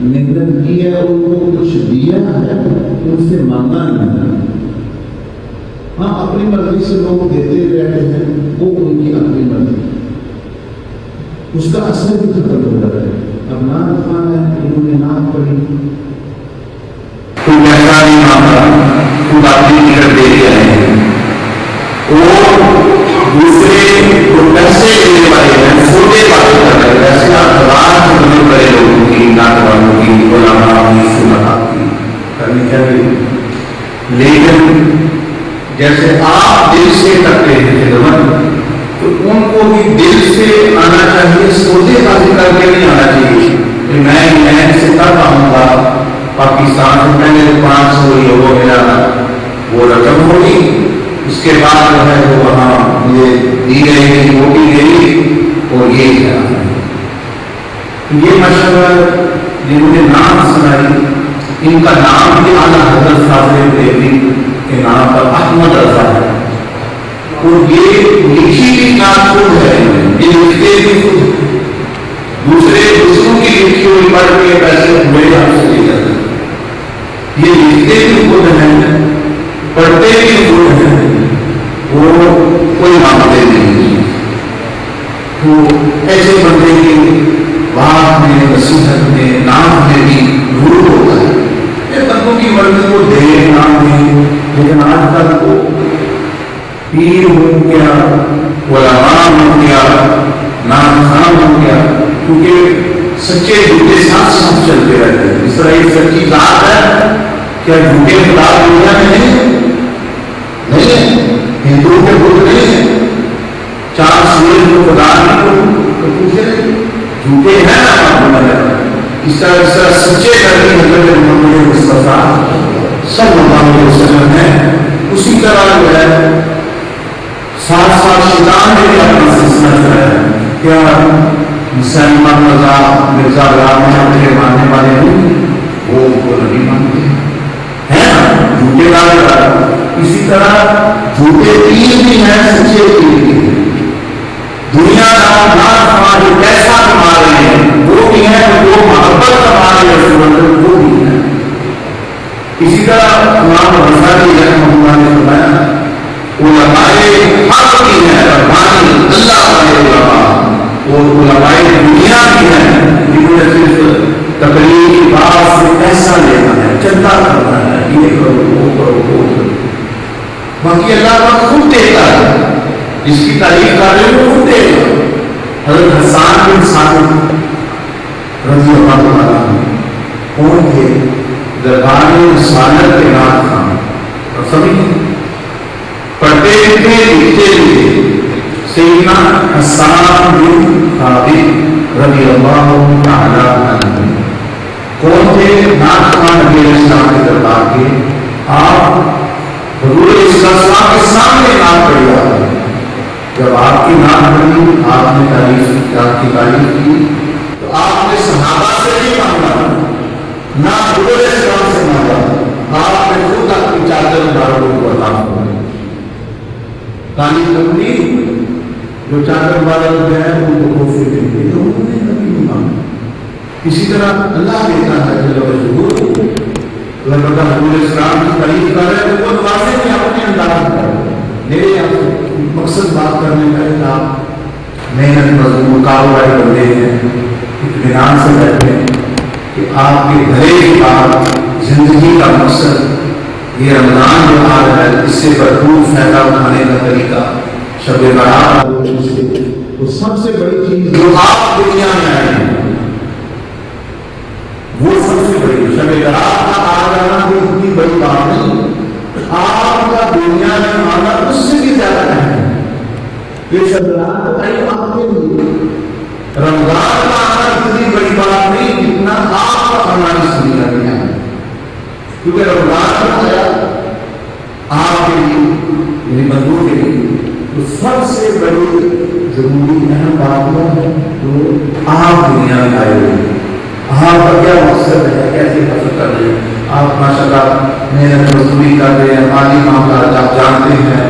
محنت کی ہے، ان کو کچھ دیا ہے، ان سے مانگا نہیں. ہاں اپنی مرضی سے لوگ دیتے رہتے ہیں، وہ ان کی اپنی مرضی، اس کا اثر بھی ختم ہو رہا ہے. اب نعت خان ہے، انہوں نے نعت پڑھی، تو پیسہ نہیں مانگا، تو اپنی ٹکٹ دے دیا ہے. وہ دوسرے کو پیسے دینے والے ہیں، چھوٹے باتیں کر رہے ہیں، ایسے اخبار سننے بڑے لوگوں کی، نعت والوں کی، علماء کی سنت کی کرنی چاہیے. لیکن جیسے آپ دل سے کرتے ہیں خدمت، تو ان کو بھی دل سے آنا چاہیے، سودے بازی کر کے نہیں آنا چاہیے کہ میں سے تب آؤں گا پاکستان سے، میں نے 500 یورو ملا وہ رقم ہوگی، اس کے بعد جو ہے وہ وہاں مجھے دی گئی گئی روٹی گئی اور یہ ہے. یہ مشورہ جنہوں نے نام سنائی، ان کا نام بھی اعلیٰ حضرت صاحب دیوی کے نام پر احمد رضا ہے، اور یہ لکھی بھی نام ہے، یہ لکھتے بھی خود دوسرے دوسروں کی لکھی ہوئی پڑھ کے پیسے میرے ہاتھ سے لے جاتے ہیں. یہ لکھتے بھی خود ہیں، پڑھتے بھی خود ہیں، وہ کوئی مانگتے نہیں. تو ایسے بندے کی بات میں، نصیحت میں، نام میں بھی ضرور ہوتا ہے. یہ بندوں کی مرضی کو دے نام دے، لیکن آج کل کو پیر ہو گیا، علماء ہو گیا، نام خان ہو گیا، کیونکہ سچے جھوٹے ساتھ ساتھ چلتے رہتے ہیں. اس طرح ایک سچی ذات ہے، کیا جھوٹے خدا دنیا میں نہیں ہے؟ ہندوؤں کے بت نہیں ہے، 4 سورج کو خدا نہیں تو پوچھے جھوٹے ہیں نا. اس طرح سچے کرنے حضرت محمد مصطفیٰ صلی اللہ علیہ وسلم ہے. اسی طرح جو ہے ساتھ ساتھ شیطان نے بھی اپنا سلسلہ چلایا. کیا مسلمان مرزا غلام احمد کے ماننے والے نہیں، وہ نہیں مانتے ہیں، جھوٹے دعوے. اسی طرح جھوٹے پیر بھی ہیں، سچے پیر بھی ہیں. دنیا کا جو پیسہ کما رہے ہیں وہ بھی ہیں، جو محبت کما رہے ہیں وہ بھی ہیں. اسی طرح امام غزالی رحمہ اللہ نے فرمایا علماء حق بھی ہیں، ربانی اللہ والے علماء، اور علماء دنیا بھی ہیں جنہوں نے صرف تقریر کی بات سے پیسہ لینا ہے، چندہ کرنا ہے، یہ کرو وہ کرو وہ کرو. باقی اللہ کا خود دیتا ہے، جس کی تعریف کر رہے ہیں وہ خود دیتا ہے. حضرت حسان بن ثابت رضی اللہ عنہ کون تھے؟ دربار رسالت کے نام خان، اور سبھی پڑھتے تھے لکھتے تھے. سیدنا حسان بن ثابت رضی اللہ تعالی عنہ کون تھے؟ نعت خان نبی علیہ السلام کے دربار کے. آپ حضور اسلام کے سامنے نعت پڑھی جاتی ہے. جب آپ کی نعت پڑھی، آپ نے آپ کی تعریف کی، تو آپ نے صحابہ سے نہیں مانگا، نہ حضور اسلام سے مانگا، آپ نے خود اپنی چادر مبارک کو عطا فرمائی. تعلیم کرنی جو چادر مبارک ہے ان کو خوف دیں گے، تو انہوں نے کبھی نہیں مانگا. اسی طرح اللہ دیتا ہے جل وجلہ. اگر بندہ حضور اسلام کی تعریف کر رہے ہیں تو وہ واضح میں اپنے انداز کر رہے ہیں. میرے مقصد بات کرنے کا ہے کہ آپ محنت مزدور کاروباری بندے ہیں، اطمینان سے بیٹھے ہیں کہ آپ کے گھرے کی بات، زندگی کا مقصد یہ رمضان جو آ رہا ہے، اس سے بھرپور فائدہ اٹھانے کا طریقہ شب برات. تو سب سے بڑی چیز جو آپ دنیا میں آئے ہیں وہ سب سے بڑی شب برات کا آ جانا کوئی اتنی بڑی بات نہیں. آپ کا دنیا میں آنا اس سے بھی زیادہ ہے. یہ شب برات آئی آپ کے لیے، رمضان کا آنا اتنی بڑی بات نہیں جتنا آپ کا آنا اس دنیا میں ہے. کیونکہ رمضان آیا آپ کے لیے، یعنی بندوں کے لیے، تو سب سے بڑی ضروری اہم بات ہے جو آپ دنیا میں آئے ہوئے. آپ کا کیا مقصد ہے، کیسے حاصل کر رہے ہیں. آپ ماشاء اللہ محنت مزدوری کر رہے ہیں، مالی معاملات آپ جانتے ہیں.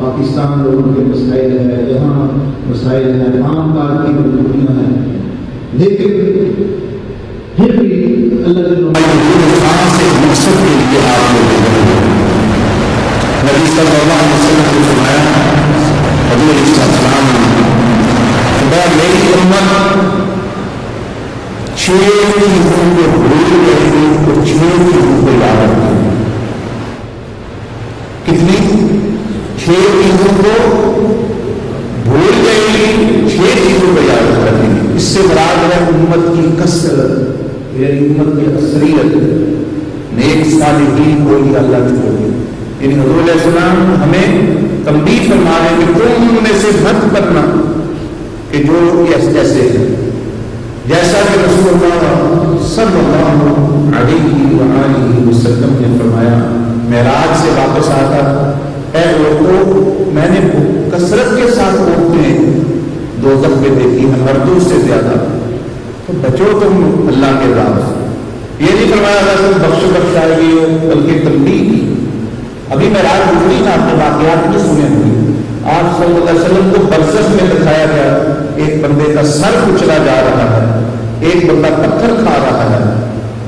پاکستان لوگوں کے مسائل ہیں، یہاں مسائل ہیں، عام کار کی مجبوریاں ہیں، لیکن پھر بھی اللہ کے خاص ایک مقصد کے لیے آپ کو نبی صلی اللہ علیہ وسلم نے فرمایا، حضور علیہ السلام نے میری امت 6 چیزوں کو بھول گئی تھی تو 6 چیزوں کو یاد رکھتی ہے۔ کتنی؟ 6 چیزوں کو بھول گئی، 6 چیزوں کو یاد رکھتی ہے۔ اس سے مراد ہے امت کی کثرت، یعنی امت کی اکثریت، نیک صالحین کو ہی اللہ چھوڑ دے۔ یعنی حضور علیہ السلام ہمیں تنبیہ فرما رہے ہیں کہ تم ان میں سے مت کرنا کہ جو جیسے ہیں، جیسا کہ رسول اللہ صلی اللہ علیہ وآلہ وسلم نے فرمایا معراج سے واپس آتا، اے لوگوں میں نے کثرت کے ساتھ عورتیں دوزخ میں دیکھی ہیں مردوں سے زیادہ، تو بچو تم اللہ کے راز۔ یہ نہیں فرمایا تم بخش آئے گی ہو، بلکہ تنبیہ کی۔ ابھی معراج گزری نا، آپ نے واقعات نہیں سنے ہوئے، آپ صلی اللہ علیہ وسلم کو برزخ میں دکھایا گیا، ایک بندے کا سر کچلا جا رہا ہے، ایک بندہ پتھر کھا رہا ہے۔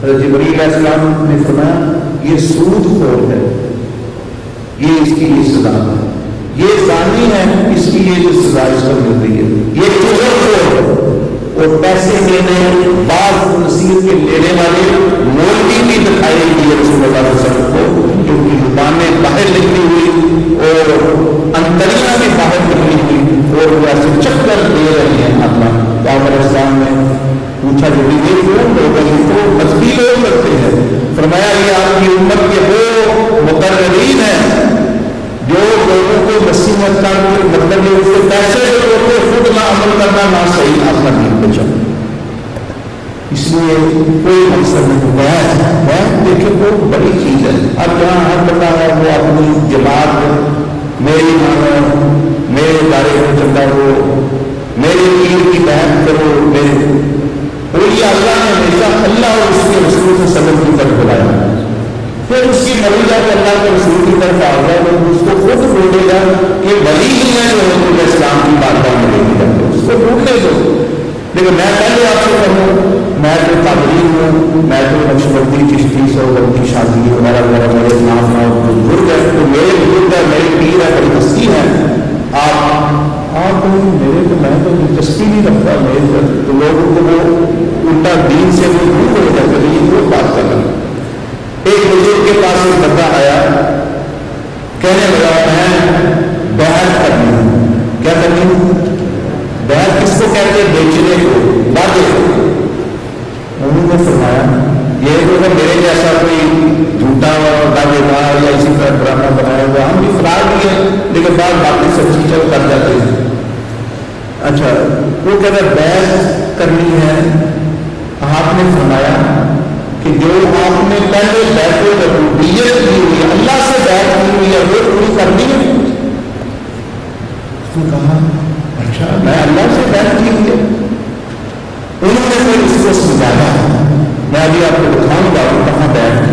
جبریل علیہ السلام نے فرمایا یہ سود خور ہے، یہ اس کی یہ سزا ہے، یہ زانی ہے، اس کی یہ جو سزا اس کو مل رہی ہے، یہ چغل خور ہے۔ اور پیسے دینے بعض نصیحت کے لینے والے مولوی بھی دکھائے گی رسول اللہ علیہ وسلم کو، کیونکہ زبانیں باہر نکلی ہوئی اور انتریاں بھی باہر نکلی ہوئی اور وہ ایسے چکر دے رہے ہیں۔ اللہ تو آپ علیہ السلام نے پوچھا جو بھی یہ کون لوگ ہیں، تو مذہبی لوگ کرتے ہیں۔ فرمایا یہ آپ کی امت کے وہ مقررین ہیں جو لوگوں کو نصیحت کا مطلب ہے اس کے پیسے جو ہوتے خود نہ عمل کرنا نہ صحیح اپنا دین بچا۔ اس لیے کوئی مقصد نہیں ہے، میں دیکھیں وہ بڑی چیز ہے۔ اب جہاں ہر بتا ہے وہ اپنی جماعت میری مانو، میرے ادارے میں چلتا ہو، میرے پیر کی بہن کرو، میرے وہی اللہ نے ہمیشہ اللہ اور اس کے رسول سے سبب کی طرف بلایا، پھر اس کی مرضی جا کے اللہ کے رسول کی طرف آ گیا تو اس کو خود ڈھونڈے گا کہ ولی ہی ہے جو حضور اسلام کی بارگاہ میں لے کے جاتے، اس کو ڈھونڈنے دو۔ لیکن میں پہلے آپ سے کہوں، میں تو قادری ہوں، میں تو نقشبندی چشتی سہروردی شاذلی وغیرہ وغیرہ میرے نام اور بزرگ ہے، تو میرے بزرگ ہے، میرے پیر ہے، بڑی ہستی ہے، آپ میرے تو میں تو دلچسپی نہیں رکھتا، میرے تو لوگوں کو وہ الٹا دین سے وہ دور ہو جاتے ہیں، وہ بات کر رہا۔ ایک بزرگ کے پاس ایک بندہ آیا، کہنے لگا میں بیعت کرنی ہوں۔ کیا کرنی ہوں؟ بیعت کس کو کہتے ہیں؟ بیچنے کو، باتیں۔ انہوں نے فرمایا یہ تو میرے جیسا کوئی جھوٹا دعوے دار یا اسی طرح ڈرامہ بنایا ہوا، ہم بھی فرار بھی ہیں لیکن بعض باتیں سچی چل کر جاتے ہیں۔ اچھا وہ کہہ رہا بیعت کرنی ہے، آپ نے فرمایا کہ جو آپ نے پہلے بیعت الربوبیت کی ہوئی ہے، اللہ سے بیعت کی ہوئی ہے، وہ پوری کرنی ہے۔ اس نے کہا اچھا میں اللہ سے بیعت کی ہوئی ہے۔ انہوں نے پھر اس کو سمجھایا، میں ابھی آپ کو دکھاؤں گا کہ کہاں بیعت کی۔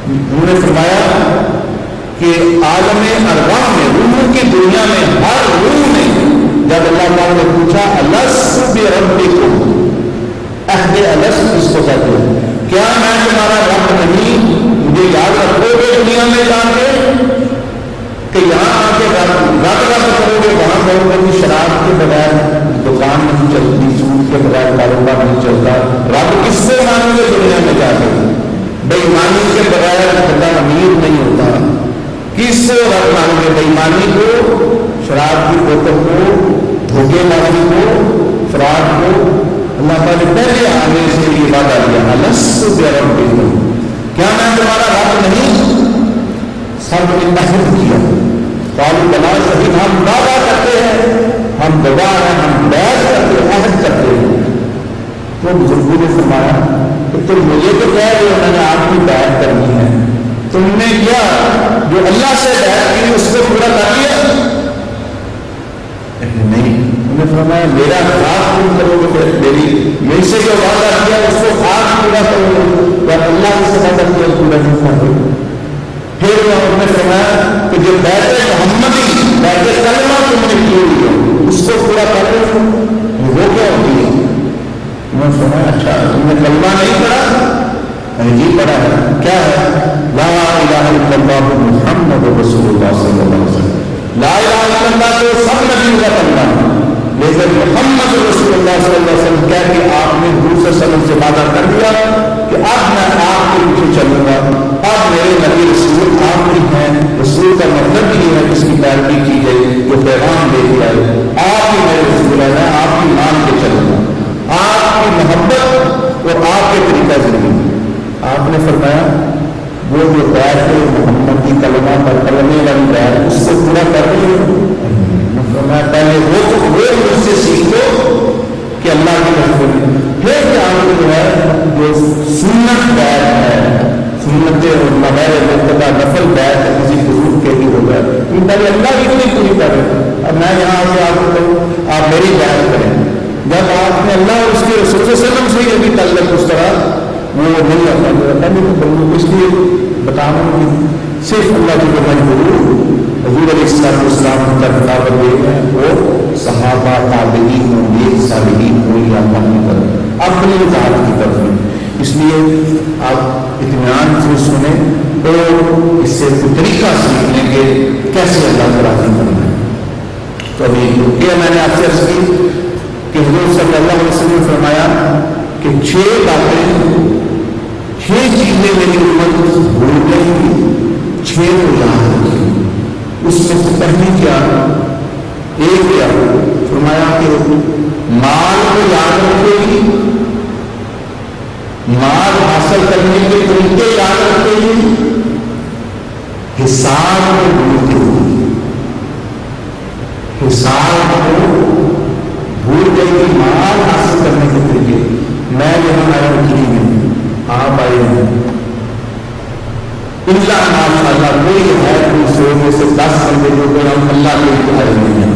انہوں نے فرمایا کہ عالم ارواح میں، روحوں کی دنیا میں، ہر روح نے جب اللہ تعالیٰ نے پوچھا الست بربکم، عہد الست اس کو کہتے ہیں، کیا میں تمہارا رب نہیں، مجھے یاد رکھو گے دنیا میں جا کے کہ یہاں آ کے رب کرو گے، وہاں کہو گے کہ شراب کے بغیر دکان نہیں چلتی، سود کے بغیر کاروبار نہیں چلتا، رب کس سے مانو گے دنیا میں جا کے؟ بےایمانی کے بغیر بندہ امیر نہیں ہوتا، کس سے رب مانو گے؟ بےایمانی کو، شراب کی بوتل کو، دھوکے بازی کو، فراڈ کو۔ اللہ تعالیٰ نے پہلے آنے سے یہ وعدہ دیا الست بربکم، کیا میں تمہارا رب نہیں؟ سب نے محنت کیا، قالوا بلا، صحیح ہم وعدہ کرتے ہیں، ہم گواہ ہیں، ہم بیعت کرتے ہیں، عہد کرتے ہیں۔ تو بزرگوں نے فرمایا کہ تم مجھے تو کہہ رہے ہو میں نے آپ کی بیعت کرنی ہے، تم نے کیا جو اللہ سے بیعت کی اس کو پورا کر لیا؟ نہیں، انہوں نے فرمایا میرا خاص تم کرو گے، میری سے جو وعدہ کیا اس کو خاص پورا کرو گے، یا اللہ سے وعدہ کیا پورا نہیں کرو گے۔ پھر انہوں نے فرمایا کہ جو بیعت محمدی، بیعت کلمہ تم نے کی ہوئی ہے اس کو پورا کرو، وہ کیا ہوتی ہے؟ انہوں نے فرمایا اچھا تم تم نے کلمہ نہیں پڑھا؟ جی پڑھا ہے. کیا ہے؟ لا الہ الا اللہ محمد رسول اللہ صلی اللہ علیہ وسلم. لا الہ الا اللہ تو سب نبیوں کا کلمہ ہے، لیکن محمد رسول اللہ صلی اللہ علیہ وسلم کہہ کے آپ نے دوسرے وسلم سے وعدہ کر دیا کہ اب میں آپ کے پیچھے چلوں گا، اب میرے نبی رسول آپ ہی ہیں. رسول کا مطلب یہ ہے جس کی پیروی کی جائے، جو پیغام دے دیا ہے. آپ ہی میرے رسول ہیں، میں آپ کی مان کے چلوں گا. آپ کی محبت اور آپ کے طریقہ زندگی. آپ نے فرمایا وہ جو بیعت ہے محمد کی کلمہ پر کلمے والی بیعت اس سے پورا کر رہی ہے. میں پہلے وہ مجھ سے سیکھو کہ اللہ کی رسول ہے. پھر کیا جو ہے جو سنت بیعت ہے، سنت اور بغیر مرتبہ نفل بیعت ہے کسی بزرگ کے بھی ہوگا، تو پہلے اللہ کی نہیں پوری کر رہے. اب میں یہاں سے آپ کو کہوں آپ میری بیعت کریں. جب آپ نے اللہ اور اس کے رسول صلی اللہ علیہ وسلم سے یہ بھی تعلق اس طرح وہ نہیں رکھا تو اس لیے بتانا صرف اللہ کی مجبور حضور علیہ السلام کا خطاب یہ ہے وہ صحابہ تابعین و نیک صالحین کو یا اللہ کی طرف اپنی ذات کی طرف ہے. اس لیے آپ اطمینان سے سنیں اور اس سے طریقہ سیکھ لیں کہ کیسے اللہ کو راضی کرنا ہے. تو ابھی یہ میں نے آپ سے عرض کی کہ حضور صلی اللہ علیہ وسلم نے فرمایا کہ 6 باتیں 6 چیزیں میری امت بھول گئی، 6 کو یاد رکھیں. اس میں سے پہلی کیا؟ ایک کیا فرمایا کہ مال کو یاد رکھے گی، مال حاصل کرنے کے طریقے یاد رکھے گی، حساب کو بھولتے ہوئی، حساب کو بھول گئی کہ مال حاصل کرنے کے طریقے. میں یہاں آیا وکیل میں، آپ آئے ہیں اللہ ماشاء اللہ کوئی ہے دوسرے میں سے 10 بندے جو کہ ہم اللہ کے لیے آئے ہوئے ہیں،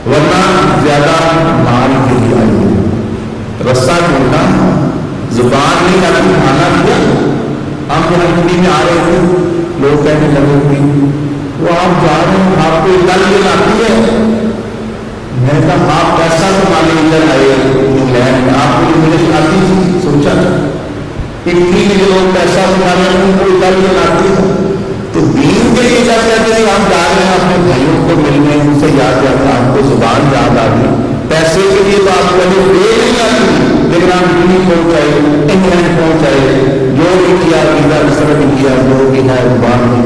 ورنہ زیادہ مال کے لیے آئے ہوئے ہیں. رستہ ڈھونڈنا، زبان نہیں آتی، کھانا دیا. ہم جنگی میں آ رہے تھے، لوگ کہنے لگے تھے وہ آپ جا رہے ہیں آپ کو ادھر یہ آتی ہے. میں کہا آپ پیسہ کما لے ادھر آئے انگلینڈ میں، آپ کو میرے آتی تھی. سوچا اٹلی میں جو لوگ پیسہ کما رہے ہیں ان کو ادھر یہ آتی ہے. تو دین کے لیے کیا کہتے ہیں آپ جا رہے ہیں اپنے بھائیوں کو ملنے، ان سے یاد آتا آپ کو زبان یاد آ گئی. پیسے کے لیے تو آپ کو نہیں آتی، لیکن آپ دلی پہنچ آئے، انگلینڈ پہنچ آئے، جو بھی کیا سر بھی کیا جو بھی ہے زبان میں.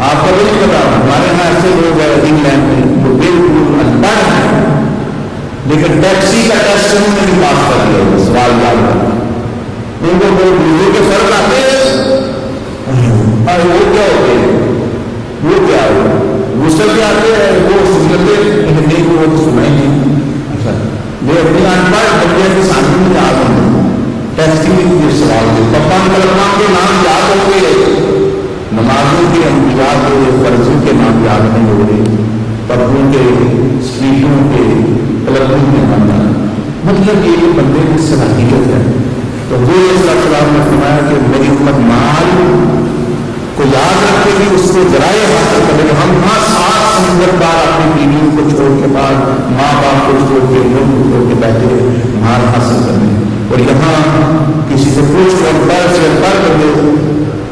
آپ کو نہیں پتا ہمارے یہاں ایسے لوگ ہیں انگلینڈ میں جو بالکل انپڑھ ہیں لیکن ٹیکسی کا ٹیسٹ انہوں نے بھی پاس کر لیا سوال یاد کر. ان کو بزرگ کے فرق آتے ہیں اور وہ کیا ہوتے ہیں، وہ کیا ہو غسل کے آتے ہیں وہ سنتے ہندی کو وہ سنائیں گے. اچھا یہ اپنی انپڑھ بندے کے سامنے میں یاد ہوں ٹیکسی میں سوال دے پپا کلمہ کے نام یاد ہو گئے، نمازوں کے انبیاء کے فرضوں کے نام یاد نہیں ہو رہے، پردوں کے اسٹریٹوں کے کلبوں کے نام یاد. مطلب یہ بندے کی صلاحیت ہے. تو وہ اسلام نے فرمایا کہ میری امت مال کو یاد رکھے گی، اس کو ذرائع حاصل کرے گی. ہم وہاں 7 سمندر پار اپنی بیویوں کو چھوڑ کے بعد ماں باپ کو چھوڑ کے لوگ کو چھوڑ کے بیٹھے مال حاصل کرنے، اور یہاں کسی سے پوچھ اور پر سے پر کر دے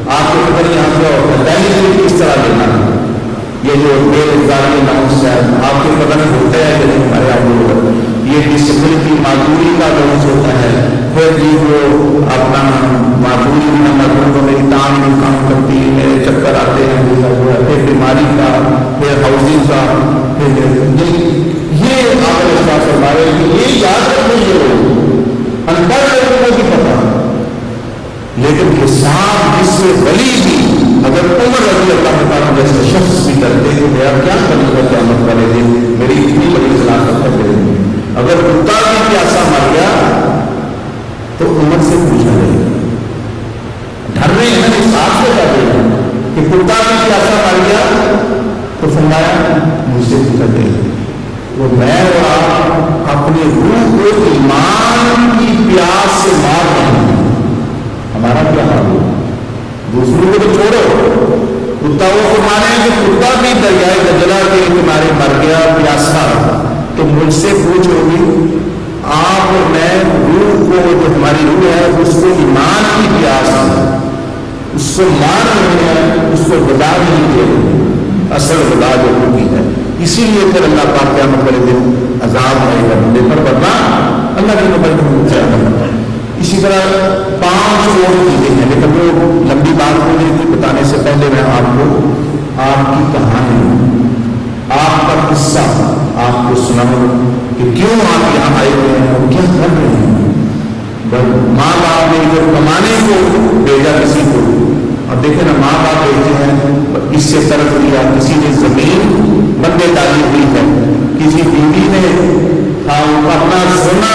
آپ کو پتہ نہیں یہاں سے بینیفٹ کس طرح لینا ہے. یہ جو بے روزگاری ناموس ہے آپ کو پتہ نہیں ہوتا ہے کہ نہیں ہمارے آپ یہ ڈسپلن کی معذوری کا ناموس ہوتا ہے. پھر جی وہ اپنا معذوری میں مزدوروں کو میری ٹانگ میں کام کرتی ہے، میرے چکر آتے ہیں، پھر بیماری کا، پھر ہاؤسنگ کا، پھر یہ آپ احساس ہمارے یہ یاد رکھنے جو انپڑھ لوگوں کو بھی پتا، لیکن حساب جس سے ولی بھی اگر عمر رضی اللہ تعالیٰ جیسے شخص بھی کرتے تو میرا کیا کرنے کا قیامت والے دن میری اتنی بڑی خلافت کر دے. اگر کتا بھی پیاسا مر گیا تو عمر سے پوچھا جائے گا، ڈر رہے ہیں حساب سے کر رہے ہیں کہ کتا بھی پیاسا مر گیا تو فرمایا مجھ سے پوچھا جائے گا. وہ میں اور آپ اپنی روح کو ایمان کی پیاس سے مار رہے ہیں. ہمارا کیا حال ہو؟ دوسروں کو تو چھوڑو، کتا وہ فرمانے کہ کتا بھی دریائے دجلہ کے کنارے مر گیا پیاسا تو مجھ سے پوچھو گی. آپ اور میں روح کو جو ہماری روح ہے اس کو ایمان کی پیاس ہے، اس کو مان رہے ہیں، اس کو غذا نہیں دے رہے، اصل غذا جو ہوتی ہے. اسی لیے پھر اللہ پاک قیامت والے دن عذاب آئے گا بندے پر، ورنہ اللہ کی نمبر کو چاہتا ہے. اسی طرح 5 اور چیزیں ہیں، لیکن وہ لمبی بات ہو رہی تھی، بتانے سے پہلے میں آپ کو آپ کی کہانی، آپ کا قصہ آپ کو سناؤں کہ کیوں آپ یہاں آئے ہوئے ہیں اور کیا کر رہے ہیں. ماں باپ نے جو کمانے کو بھیجا کسی کو، اب دیکھیں نا ماں باپ بھیجتے ہیں، اس سے طرف کیا، کسی نے زمین بندے ڈالی ہوئی ہے، کسی بیوی نے اپنا سونا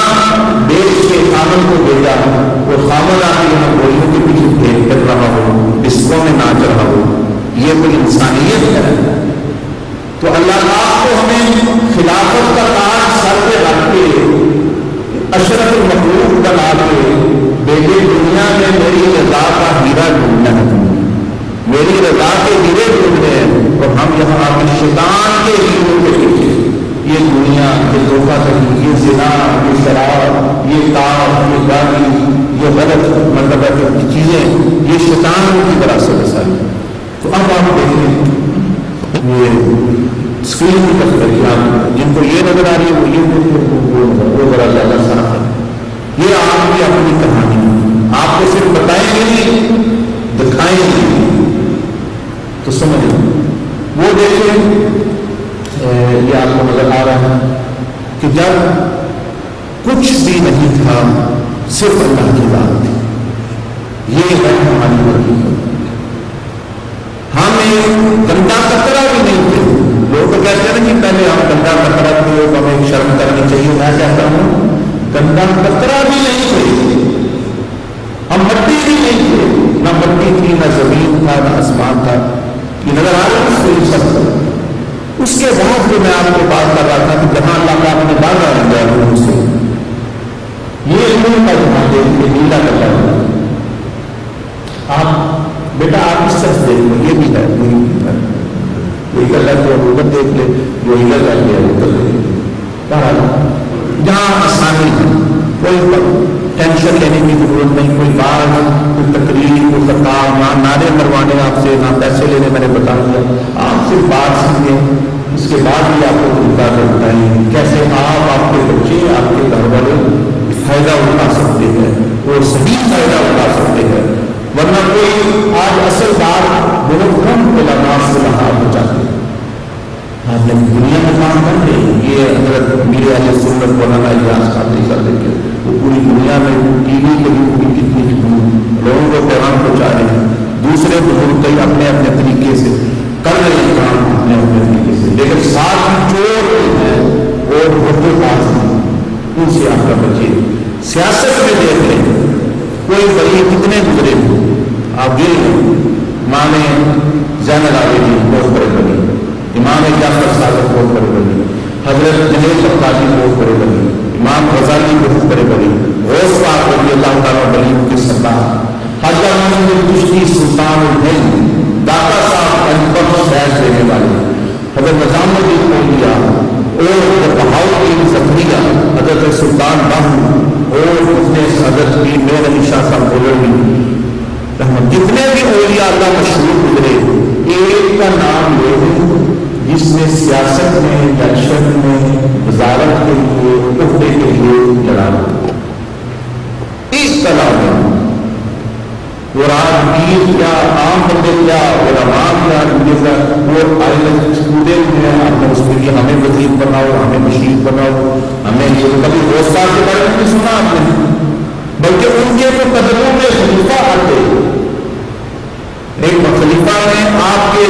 بیچ کے خامن کو بھیجا، وہ خامن آ کے یہاں گولیوں کے پیچھے پھینک کر رہا ہو، ڈسکوں میں ناچ رہا ہو، یہ کوئی انسانیت ہے؟ تو اللہ پاک کو ہمیں خلافت کا تاج سر پہ رکھ کے اشرف المخلوق بنا کے بیٹے دنیا میں میری رضا کا ہیرا ڈھونڈنا ہے، میری رضا کے ہیرے ڈھونڈنے ہیں، اور ہم یہاں اپنے شیطان کے ہیروں کے پیچھے، یہ دنیا، یہ دھوکہ دہی، یہ زنا، یہ شراب، یہ کام، یہ گاڑی، یہ غلط مرتبہ کی چیزیں، یہ شیطان کی طرح سے بسائی. تو اب آپ دیکھیں یہ اسکرین کی تصویر، جن کو یہ نظر آ رہی ہے وہ یہ وہ ذرا زیادہ صاف ہے. یہ آپ کی اپنی کہانی ہے، آپ کو صرف بتائیں گے نہیں، دکھائیں گے تو سمجھیں. وہ دیکھیں یہ آپ کو نظر آ رہا ہے کہ جب کچھ بھی نہیں تھا، صرف اللہ کی بات تھی. یہ ہے ہماری حقیقت. ہم ایک گندا قطرہ بھی نہیں تھے. لوگ تو کہتے ہیں کہ پہلے ہم گندا قطرہ تھے، ہمیں شرم کرنی چاہیے. میں کہتا ہوں گندا قطرہ بھی نہیں تھے، ہم مٹی بھی نہیں تھے، نہ مٹی تھی، نہ زمین تھا، نہ آسمان تھا. یہ نظر آ رہا ہے سب. اس کے بعد جو میں آپ کو بات کر رہا تھا کہ جہاں اللہ کا اپنے باغا رنگا ہے ان سے یہ علم کا جہاں دیکھ نیلا کرتا ہے. آپ بیٹا آپ اس طرح دیکھ لو، یہ بھی ہے کوئی کر لے تو ادھر دیکھ لے، وہ ادھر کر لیا ادھر دیکھ لے. جہاں آسانی ہے، کوئی ٹینشن لینے کی ضرورت نہیں، کوئی بات، کوئی تقریر، کوئی خطاب، نہ نعرے مروانے آپ سے، نہ پیسے لینے. میں نے بتا دیا آپ صرف بات سیکھیں، اس کے بعد بھی آپ کو طریقہ بتائیں کیسے آپ، آپ کے بچے، آپ کے گھر والے فائدہ اٹھا سکتے ہیں اور صحیح فائدہ اٹھا سکتے ہیں. ورنہ کوئی آج اصل بات بہت کم علماء سے رہا ہو جاتے ہیں. آپ نے دنیا میں کام کر رہے یہ حضرت میرے اہل سنت مولانا الیاس قادری کا دیکھے، وہ پوری دنیا میں ٹی وی کے بھی کتنی لوگوں کو پیغام پہنچا رہے ہیں. دوسرے بزرگ کئی اپنے اپنے طریقے سے کر رہے ہیں کام اپنے اپنے طریقے سے، لیکن ساتھ چور ہیں اور بہت پاس ہیں، ان سے آپ کا بچے. سیاست میں دیکھ لیں کوئی بڑی کتنے گزرے آپ یہ مانے زین العابدین بہت بڑے بڑے، امام جعفر صادق بہت بڑے بڑے، حضرت جنید القاضی بہت بڑے بڑے، امام غزالی بہت بڑے بڑے، غوث پاک رضی اللہ تعالیٰ ولیوں کے سردار، خواجہ محمد چشتی سلطان الہند، داتا صاحب انبخش فیض دینے والے، حضرت نظام الدین اولیاء اور بہاؤالدین زکریا، حضرت سلطان باہو اور حضرت پیر میر علی شاہ صاحب بولوی، جتنے بھی اولیاء اللہ مشہور گزرے، ایک کا نام لے دیں جس نے سیاست میں، الیکشن میں، وزارت کے لیے، عہدے کے لیے لڑا. ایک کا نام اور آج پیر کیا، عام بندے کیا، علماء کیا، وہ اسٹوڈنٹ ہیں، آپ نے اس میں کہ ہمیں وزیر بناؤ، ہمیں مشیر بناؤ، ہمیں یہ کبھی روزگار کے بارے میں نہیں سنا آپ نے، بلکہ ان کے تو قدموں میں خلیفہ آتے. ایک خلیفہ نے آپ کے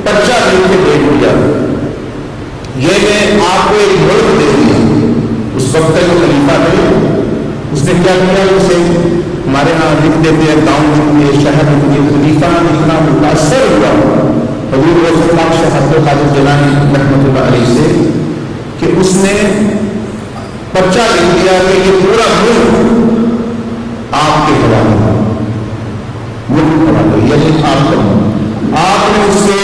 پرچہ دے کے دے دیا، یہ میں آپ کو ایک ملک دے دیا. اس وقت جو خلیفہ تھے اس نے کیا کیا، اسے ہمارے یہاں لکھ دیتے ہیں گاؤں میں، شہر میں. خلیفہ اتنا متاثر ہوا حضور رسول پاک شیخ عبد القادر جیلانی رحمۃ اللہ علیہ سے کہ اس نے پرچہ لکھ دیا کہ یہ پورا ملک آپ کے حوالے ہے، ملک حوالے یعنی آپ کا. آپ نے اس سے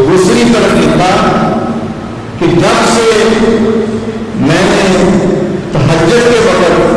دوسری طرف لکھا کہ جب سے میں نے تہجد کے وقت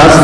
10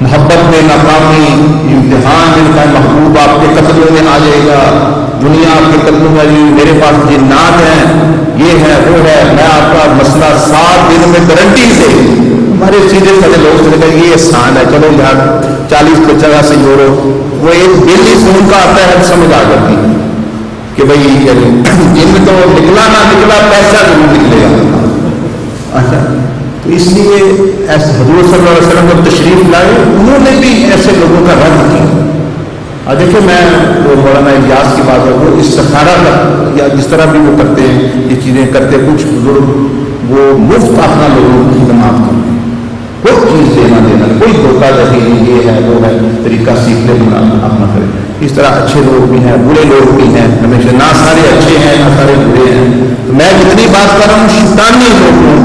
محبت میں ناکامی، امتحان ملتا ہے، محبوب آپ کے قتلوں میں آ جائے گا، دنیا آپ کے قتلوں میں آ جائے گی، میرے پاس جنات ہیں، یہ ہے وہ ہے، میں آپ کا مسئلہ 7 دن میں گارنٹی سے۔ ہمارے سیدھے سادے لوگ سے کہیں یہ آسان ہے، چلو یار 40-50 سے جوڑو، وہ ایک بل ہی فون کا آتا ہے، سمجھ آ جاتی ہے کہ بھائی جن تو نکلا نہ نکلا پیسہ ضرور نکلے گا۔ اچھا، تو اس لیے ایسے حضور صلی اللہ علیہ وسلم جب تشریف لائے انہوں نے بھی ایسے لوگوں کا رد کیا۔ اور دیکھیں میں وہ مولانا الیاس کی بات ہے، وہ استخارہ کا یا جس طرح بھی وہ کرتے ہیں یہ چیزیں کرتے، کچھ بزرگ وہ مفت اپنا لوگوں کی خدمات کرتے ہیں، کوئی چیز لینا دینا، کوئی دھوکہ دہی نہیں، یہ ہے وہ ہے، طریقہ سیکھنے بنا اپنا کرے۔ اس طرح اچھے لوگ بھی ہیں، برے لوگ بھی ہیں، ہمیشہ نہ سارے اچھے ہیں نہ سارے برے ہیں۔ تو میں جتنی بات کر رہا ہوں شیطانی لوگوں،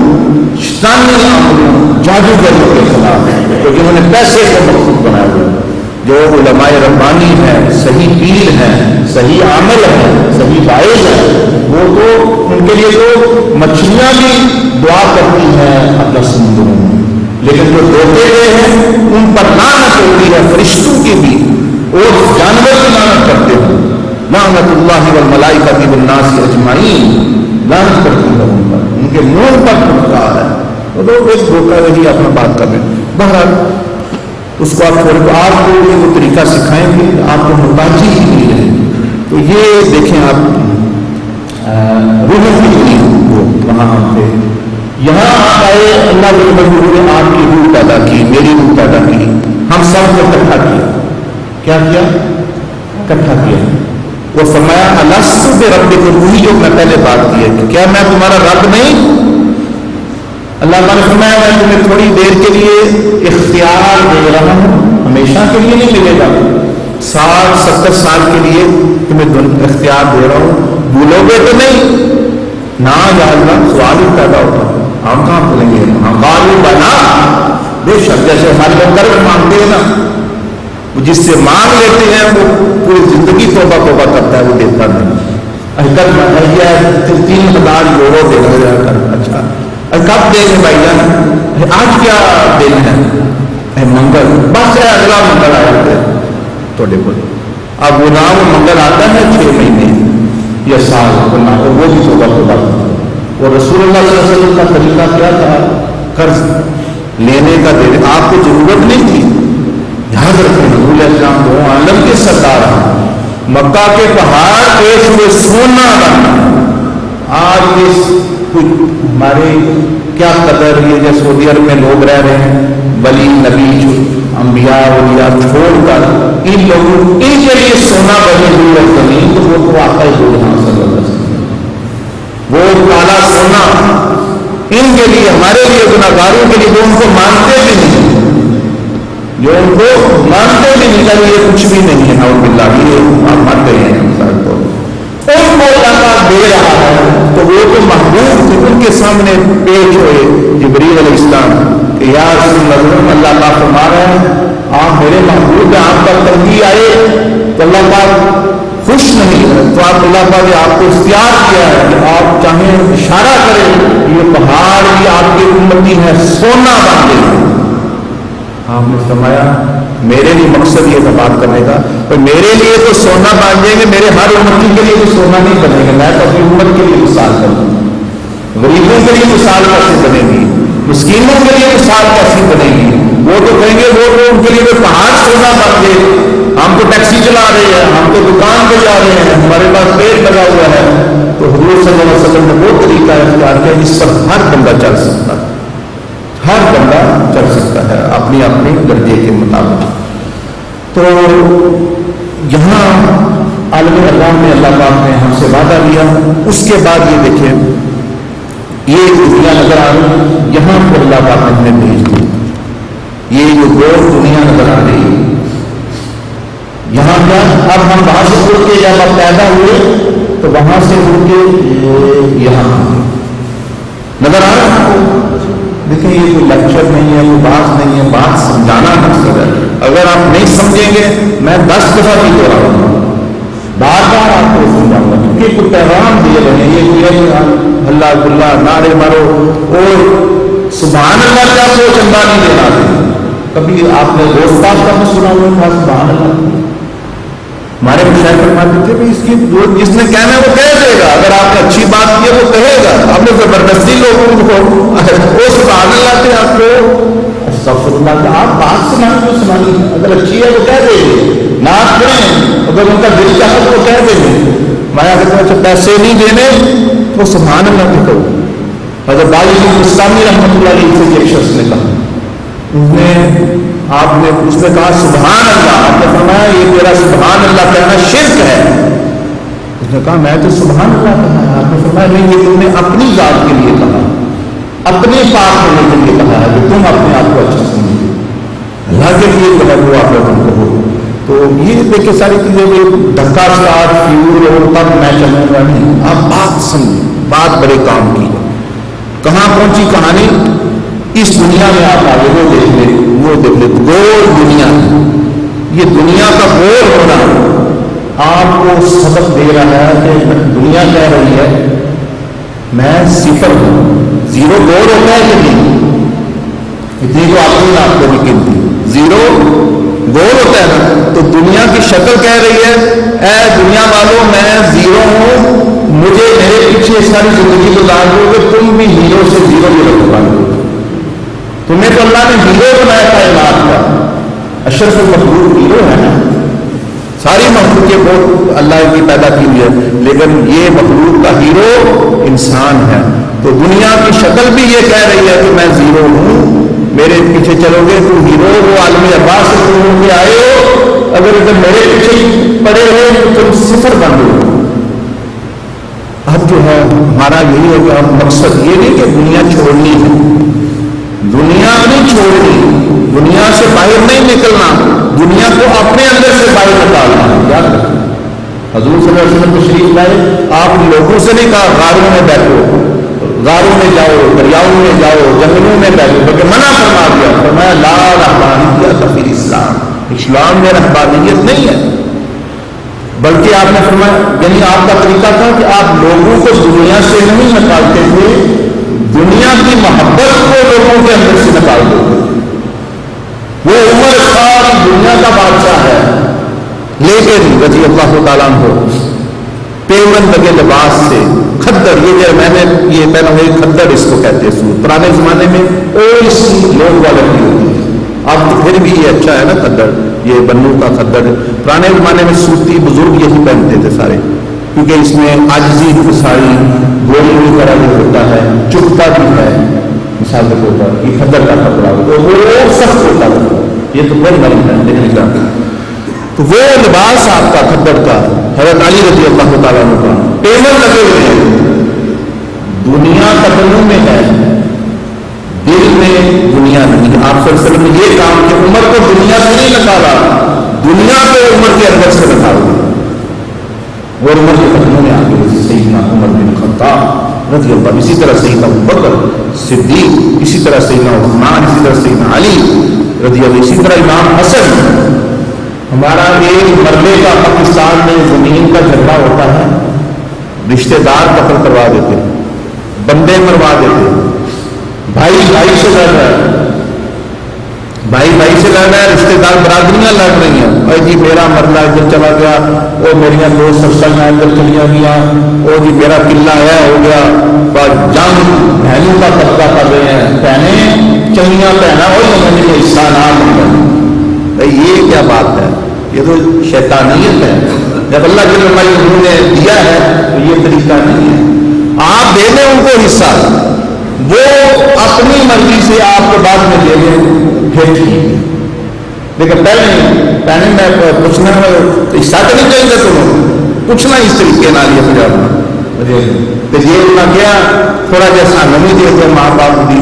شیطانی عملوں، جادوگروں کے خلاف، کیونکہ انہوں نے پیسے کو مقصود بنایا ہوا ہے۔ جو علماء ربانی ہیں، صحیح پیر ہیں، صحیح عامل ہیں، صحیح باعث ہیں، وہ تو ان کے لیے تو مچھلیاں بھی دعا کرتی ہیں اپنا سمندروں میں، لیکن جو دھوکے گئے ہیں ان پر لعنت ہوتی ہے، فرشتوں کی بھی اور جانور کی لعنت کرتے ہیں۔ لعنت اللہ والملائکۃ والناس اجمعین، لعنت کرتی ہے ان پر، ان کے منہ پر پھٹکار ہے۔ وہ لوگ ایک دھوکہ دہی اپنا بات کر رہے ہیں۔ بہرحال اس کو آپ چھوڑ تو آپ کو یہ وہ طریقہ سکھائیں گے، آپ کو محتاجی ہی نہیں رہے گی۔ تو یہ دیکھیں آپ روح کی دنیا وہ وہاں ہم تھے، یہاں آپ آئے، اللہ کے بندوں نے آپ کی روح پیدا کی، میری روح پیدا کی، ہم سب کو اکٹھا کیا۔ کیا کیا؟ اکٹھا کیا۔ وہ فرمایا الست بربکم، وہی جو میں پہلے بات کی ہے کہ کیا میں تمہارا رب نہیں؟ اللہ تعالیٰ نے فرمایا میں تمہیں تھوڑی دیر کے لیے اختیار دے رہا ہوں، ہمیشہ کے لیے نہیں ملے گا، 60-70 سال کے لیے تمہیں اختیار دے رہا ہوں، بھولو گے تو نہیں؟ نہ یا اللہ، سوال ہی پیدا ہوتا ہے، ہم کہاں بھولیں گے؟ ہم قالوا بلا، بے شک جیسے ہمارے لوگ قرض مانگتے ہیں نا، جس سے مانگ لیتے ہیں وہ پوری زندگی توبہ توبہ کرتا ہے، وہ دیتا نہیں۔ قرض مانگا ہے 3000 یورو دے رہا ہے، اچھا کب دیں گے بھائی جان؟ آج کیا دن ہے؟ منگل، بس ہے اگلا منگل آیا ہے تھوڑے کو۔ اب وہ نام منگل آتا ہے 6 مہینے یا سال، وہ بھی توبہ توبہ۔ اور رسول اللہ صلی اللہ علیہ وسلم کا طریقہ کیا تھا؟ قرض لینے کا، دینے، آپ کو ضرورت نہیں تھی۔ یاد رکھیں حضور علیہ السلام دو عالم کے سردار ہیں، مکہ کے پہاڑ پیش ہوئے سونا بننا۔ آج یہ ہمارے کیا قدر، یہ جو سعودی عرب میں لوگ رہ رہے ہیں، ولی نبی انبیاء اولیاء چھوڑ کر ان لوگوں ان کے لیے سونا بنی ہوئی ہے زمین، تو وہ تو آقا ہی یہاں صلی اللہ علیہ وسلم، وہ کالا سونا ان کے لیے، ہمارے لیے، گناہگاروں کے لیے، وہ ان کو مانتے بھی نہیں، جو ان کو مانتے بھی نہیں، کہ یہ کچھ بھی نہیں ہے، نعوذ باللہ، یہ آپ مانتے ہیں مثال کو ان کو اللہ دے رہا ہے، تو وہ تو محبوب تھے، ان کے سامنے پیش ہوئے جبریل علیہ السلام کہ یا رسول اللہ، اللہ پاک فرما رہے ہیں آپ میرے محبوب ہیں، آپ پر تنگی آئے تو اللہ پاک خوش نہیں ہے، تو آپ اللہ پاک نے آپ کو اختیار کیا ہے کہ آپ چاہیں اشارہ کریں، یہ پہاڑ بھی آپ کی امتی ہے، سونا باندھے۔ آپ نے فرمایا میرے لیے مقصد یہ تھا بات کرنے کا، تو میرے لیے تو سونا باندھیں گے، میرے ہر امتی کے لیے تو سونا نہیں بنے گا، میں تو اپنی امت کے لیے مثال کروں، غریبوں کے لیے مثال کیسے بنے گی، مسکینوں کے لیے مثال کیسی بنے گی؟ وہ تو کہیں گے وہ تو ان کے لیے تو پہاڑ سونا باندھے، ہم تو ٹیکسی چلا رہے ہیں، ہم تو دکان پہ جا رہے ہیں، ہمارے پاس پیٹ لگا ہوا ہے۔ تو حضور صلی اللہ علیہ وسلم نے وہ طریقہ اختیار کیا جس پر ہر بندہ چل سکتا ہے، ہر بندہ چل سکتا ہے اپنی اپنی درجے کے مطابق۔ تو یہاں عالم ارواح میں اللہ پاک نے ہم سے وعدہ لیا، اس کے بعد یہ دیکھیں یہ دنیا نظر آ رہی، یہاں پر اللہ پاک نے ہمیں بھیج دی، یہ جو گول دنیا نظر آ رہی ہے یہاں کیا، اب ہم وہاں سے اڑ کے جب آپ پیدا ہوئے تو وہاں سے اڑ کے یہاں نظر آ رہا ہے۔ دیکھیں یہ کوئی لیکچر نہیں ہے، کوئی بات نہیں ہے، بات سمجھانا مقصد ہے۔ اگر آپ نہیں سمجھیں گے، میں 10 دفعہ بھی دو رہا ہوں، بار بار آپ کو سمجھاؤں گا، کیونکہ کوئی پیغام دیے بنے، یہ کوئی اللہ اللہ نعرے مارو اور سبحان اللہ کا سوچ انداز نہیں دینا ہے، کبھی آپ نے گوشت پاک کا سنا ہوا تھا؟ سبحان اللہ. ہمارے مشاہد فرماتے تھے کہ اس کی جو جس نے کہنا ہے وہ کہہ دے گا. اگر آپ نے اچھی بات کی ہے وہ کہے گا. آپ نے زبردستی لوگوں کو وہ سبحان اللہ تھے آپ کو استغفر اللہ کا آپ بات سنائیں تو سنائیں. اگر اچھی ہے وہ کہہ دے گے. نعت پڑھیں اگر ان کا دل چاہے تو وہ کہہ دیں گے. میں اگر پیسے نہیں دینے تو سبحان اللہ کے کہو. حضرت بائی اسلامی رحمۃ اللہ علیہ سے ایک شخص نے کہا اس نے کہا سبحان اللہ. آپ نے فرمایا یہ تیرا سبحان اللہ کہنا شرک ہے. اس نے کہا میں تو سبحان اللہ کہا ہے. آپ نے فرمایا نہیں یہ تم نے اپنی ذات کے لیے کہا, اپنے پاک ہونے کے لیے کہا ہے کہ تم اپنے آپ کو اچھا سمجھو. اللہ کے لیے جو ہے وہ آپ تم کہو. تو یہ دیکھیں ساری چیزیں دھکا اسٹارٹ فیور ہو تب میں چلوں گا نہیں. آپ بات سمجھیں, بات بڑے کام کی ہے. کہاں پہنچی کہانی؟ اس دنیا میں آپ آگے وہ دیکھ لیں گول دنیا. یہ دنیا کا گول ہونا آپ کو سبق دے رہا ہے کہ دنیا کہہ رہی ہے میں صفر ہوں. زیرو گول ہوتا ہے کہ نہیں؟ اتنی تو آپ کو بھی گنتی. زیرو گول ہوتا ہے نا. تو دنیا کی شکل کہہ رہی ہے اے دنیا والوں میں زیرو ہوں, مجھے میرے پیچھے ساری زندگی گزار دو کہ تم بھی ہیرو سے زیرو بن دو. تمہیں تو اللہ نے ہیرو بنایا کائنات کا. اشرف المخلوق ہیرو ہے نا. ساری مخلوق کے بہت اللہ کی پیدا کی ہوئی ہے, لیکن یہ مخلوق کا ہیرو انسان ہے. تو دنیا کی شکل بھی یہ کہہ رہی ہے کہ میں زیرو ہوں, میرے پیچھے چلو گے تو ہیرو. وہ عالم ارواح سے تم ہو کے آئے ہو, اگر میرے پیچھے پڑے ہو تو تم صفر بن دو. اب جو ہے ہمارا یہی ہے کہ ہم مقصد یہ نہیں کہ دنیا چھوڑنی ہے, دنیا نہیں چھوڑنی, دنیا سے باہر نہیں نکلنا, دنیا کو اپنے اندر سے باہر نکالنا. یاد رکھیں حضور صلی اللہ علیہ وسلم تشریف لائے, آپ لوگوں سے نہیں کہا غاروں میں بیٹھو, غاروں میں جاؤ, دریاؤں میں جاؤ, جنگلوں میں بیٹھو, بلکہ منع فرما دیا. فرمایا لا رہبانیت فی الاسلام, اسلام میں رہبانیت نہیں ہے. بلکہ آپ نے فرمایا یعنی آپ کا طریقہ تھا کہ آپ لوگوں کو دنیا سے نہیں نکالتے تھے, دنیا کی محبت کو لوگوں کے اندر سے نکال دیتے تھے. وہ عمر ساری دنیا کا بادشاہ ہے, لیکن رضی اللہ تعالیٰ عنہ پیون لگے لباس سے کھدر, یہ جو میں نے یہ پہنا ہوئی کھدر اس کو کہتے ہیں. پرانے زمانے میں اوسی لوگ والا کی ہوتی ہے, اب تو پھر بھی یہ اچھا ہے نا کھدر, یہ بنو کا کھدر. پرانے زمانے میں سوتی بزرگ یہی پہنتے تھے سارے, کیونکہ اس میں عاجزی ساری گولی کی طرح جو ہوتا ہے, چپتا بھی ہے. مثال کے طور پر یہ کھدر کا کپڑا تو وہ سخت ہوتا تھا, یہ تو بہت نرم ہے لیکن کا. تو وہ لباس آپ کا کھدر کا حضرت علی رضی اللہ تعالیٰ عنہ کا ٹیبل لگے ہوئے ہیں. دنیا قدموں میں ہے, دل میں دنیا نہیں. آپ صلی اللہ علیہ وسلم نے یہ کام کہ عمر کو دنیا سے نہیں نکالا, دنیا کو عمر کے اندر سے نکالا. اور عمر کے قدموں میں آگے سیدنا عمر بن خطاب رضی اللہ, اسی طرح سیدنا ابوبکر صدیق, اسی طرح سیدنا عثمان, اسی طرح سیدنا علی رضی اللہ, اسی طرح امام حسن. ہمارا ایک مرلے کا پاکستان میں زمین کا جھگڑا ہوتا ہے, رشتہ دار قتل کروا دیتے, بندے مروا دیتے, بھائی بھائی سے لڑ رہا ہے, بھائی بھائی سے لڑ رہا ہے, رشتہ دار برادریاں لڑ رہی ہیں. اور جی میرا مرلہ ادھر چلا گیا, اور میرا دو سرسنگ ادھر چلیا گیا, اور جی میرا قلعہ ہے ہو گیا. جنگ بہنوں کا طبقہ کر رہے ہیں, بہنیں چلیاں پہنا اور میں نے حصہ نہ مل. یہ کیا بات ہے؟ یہ تو شیطانیت ہے. جب اللہ کے انہوں نے دیا ہے تو یہ طریقہ نہیں ہے. آپ دے دیں ان کو حصہ, وہ اپنی مرضی سے آپ کو بعد میں دے دیں پھر ٹھیک ہے, لیکن پہلے میں پوچھنا حصہ تو نہیں چاہیے تمہیں پوچھنا اس طریقے نہ لیا پنجاب میں. تو یہ نہ کیا تھوڑا جیسا نمی دے دو ماں باپ کی,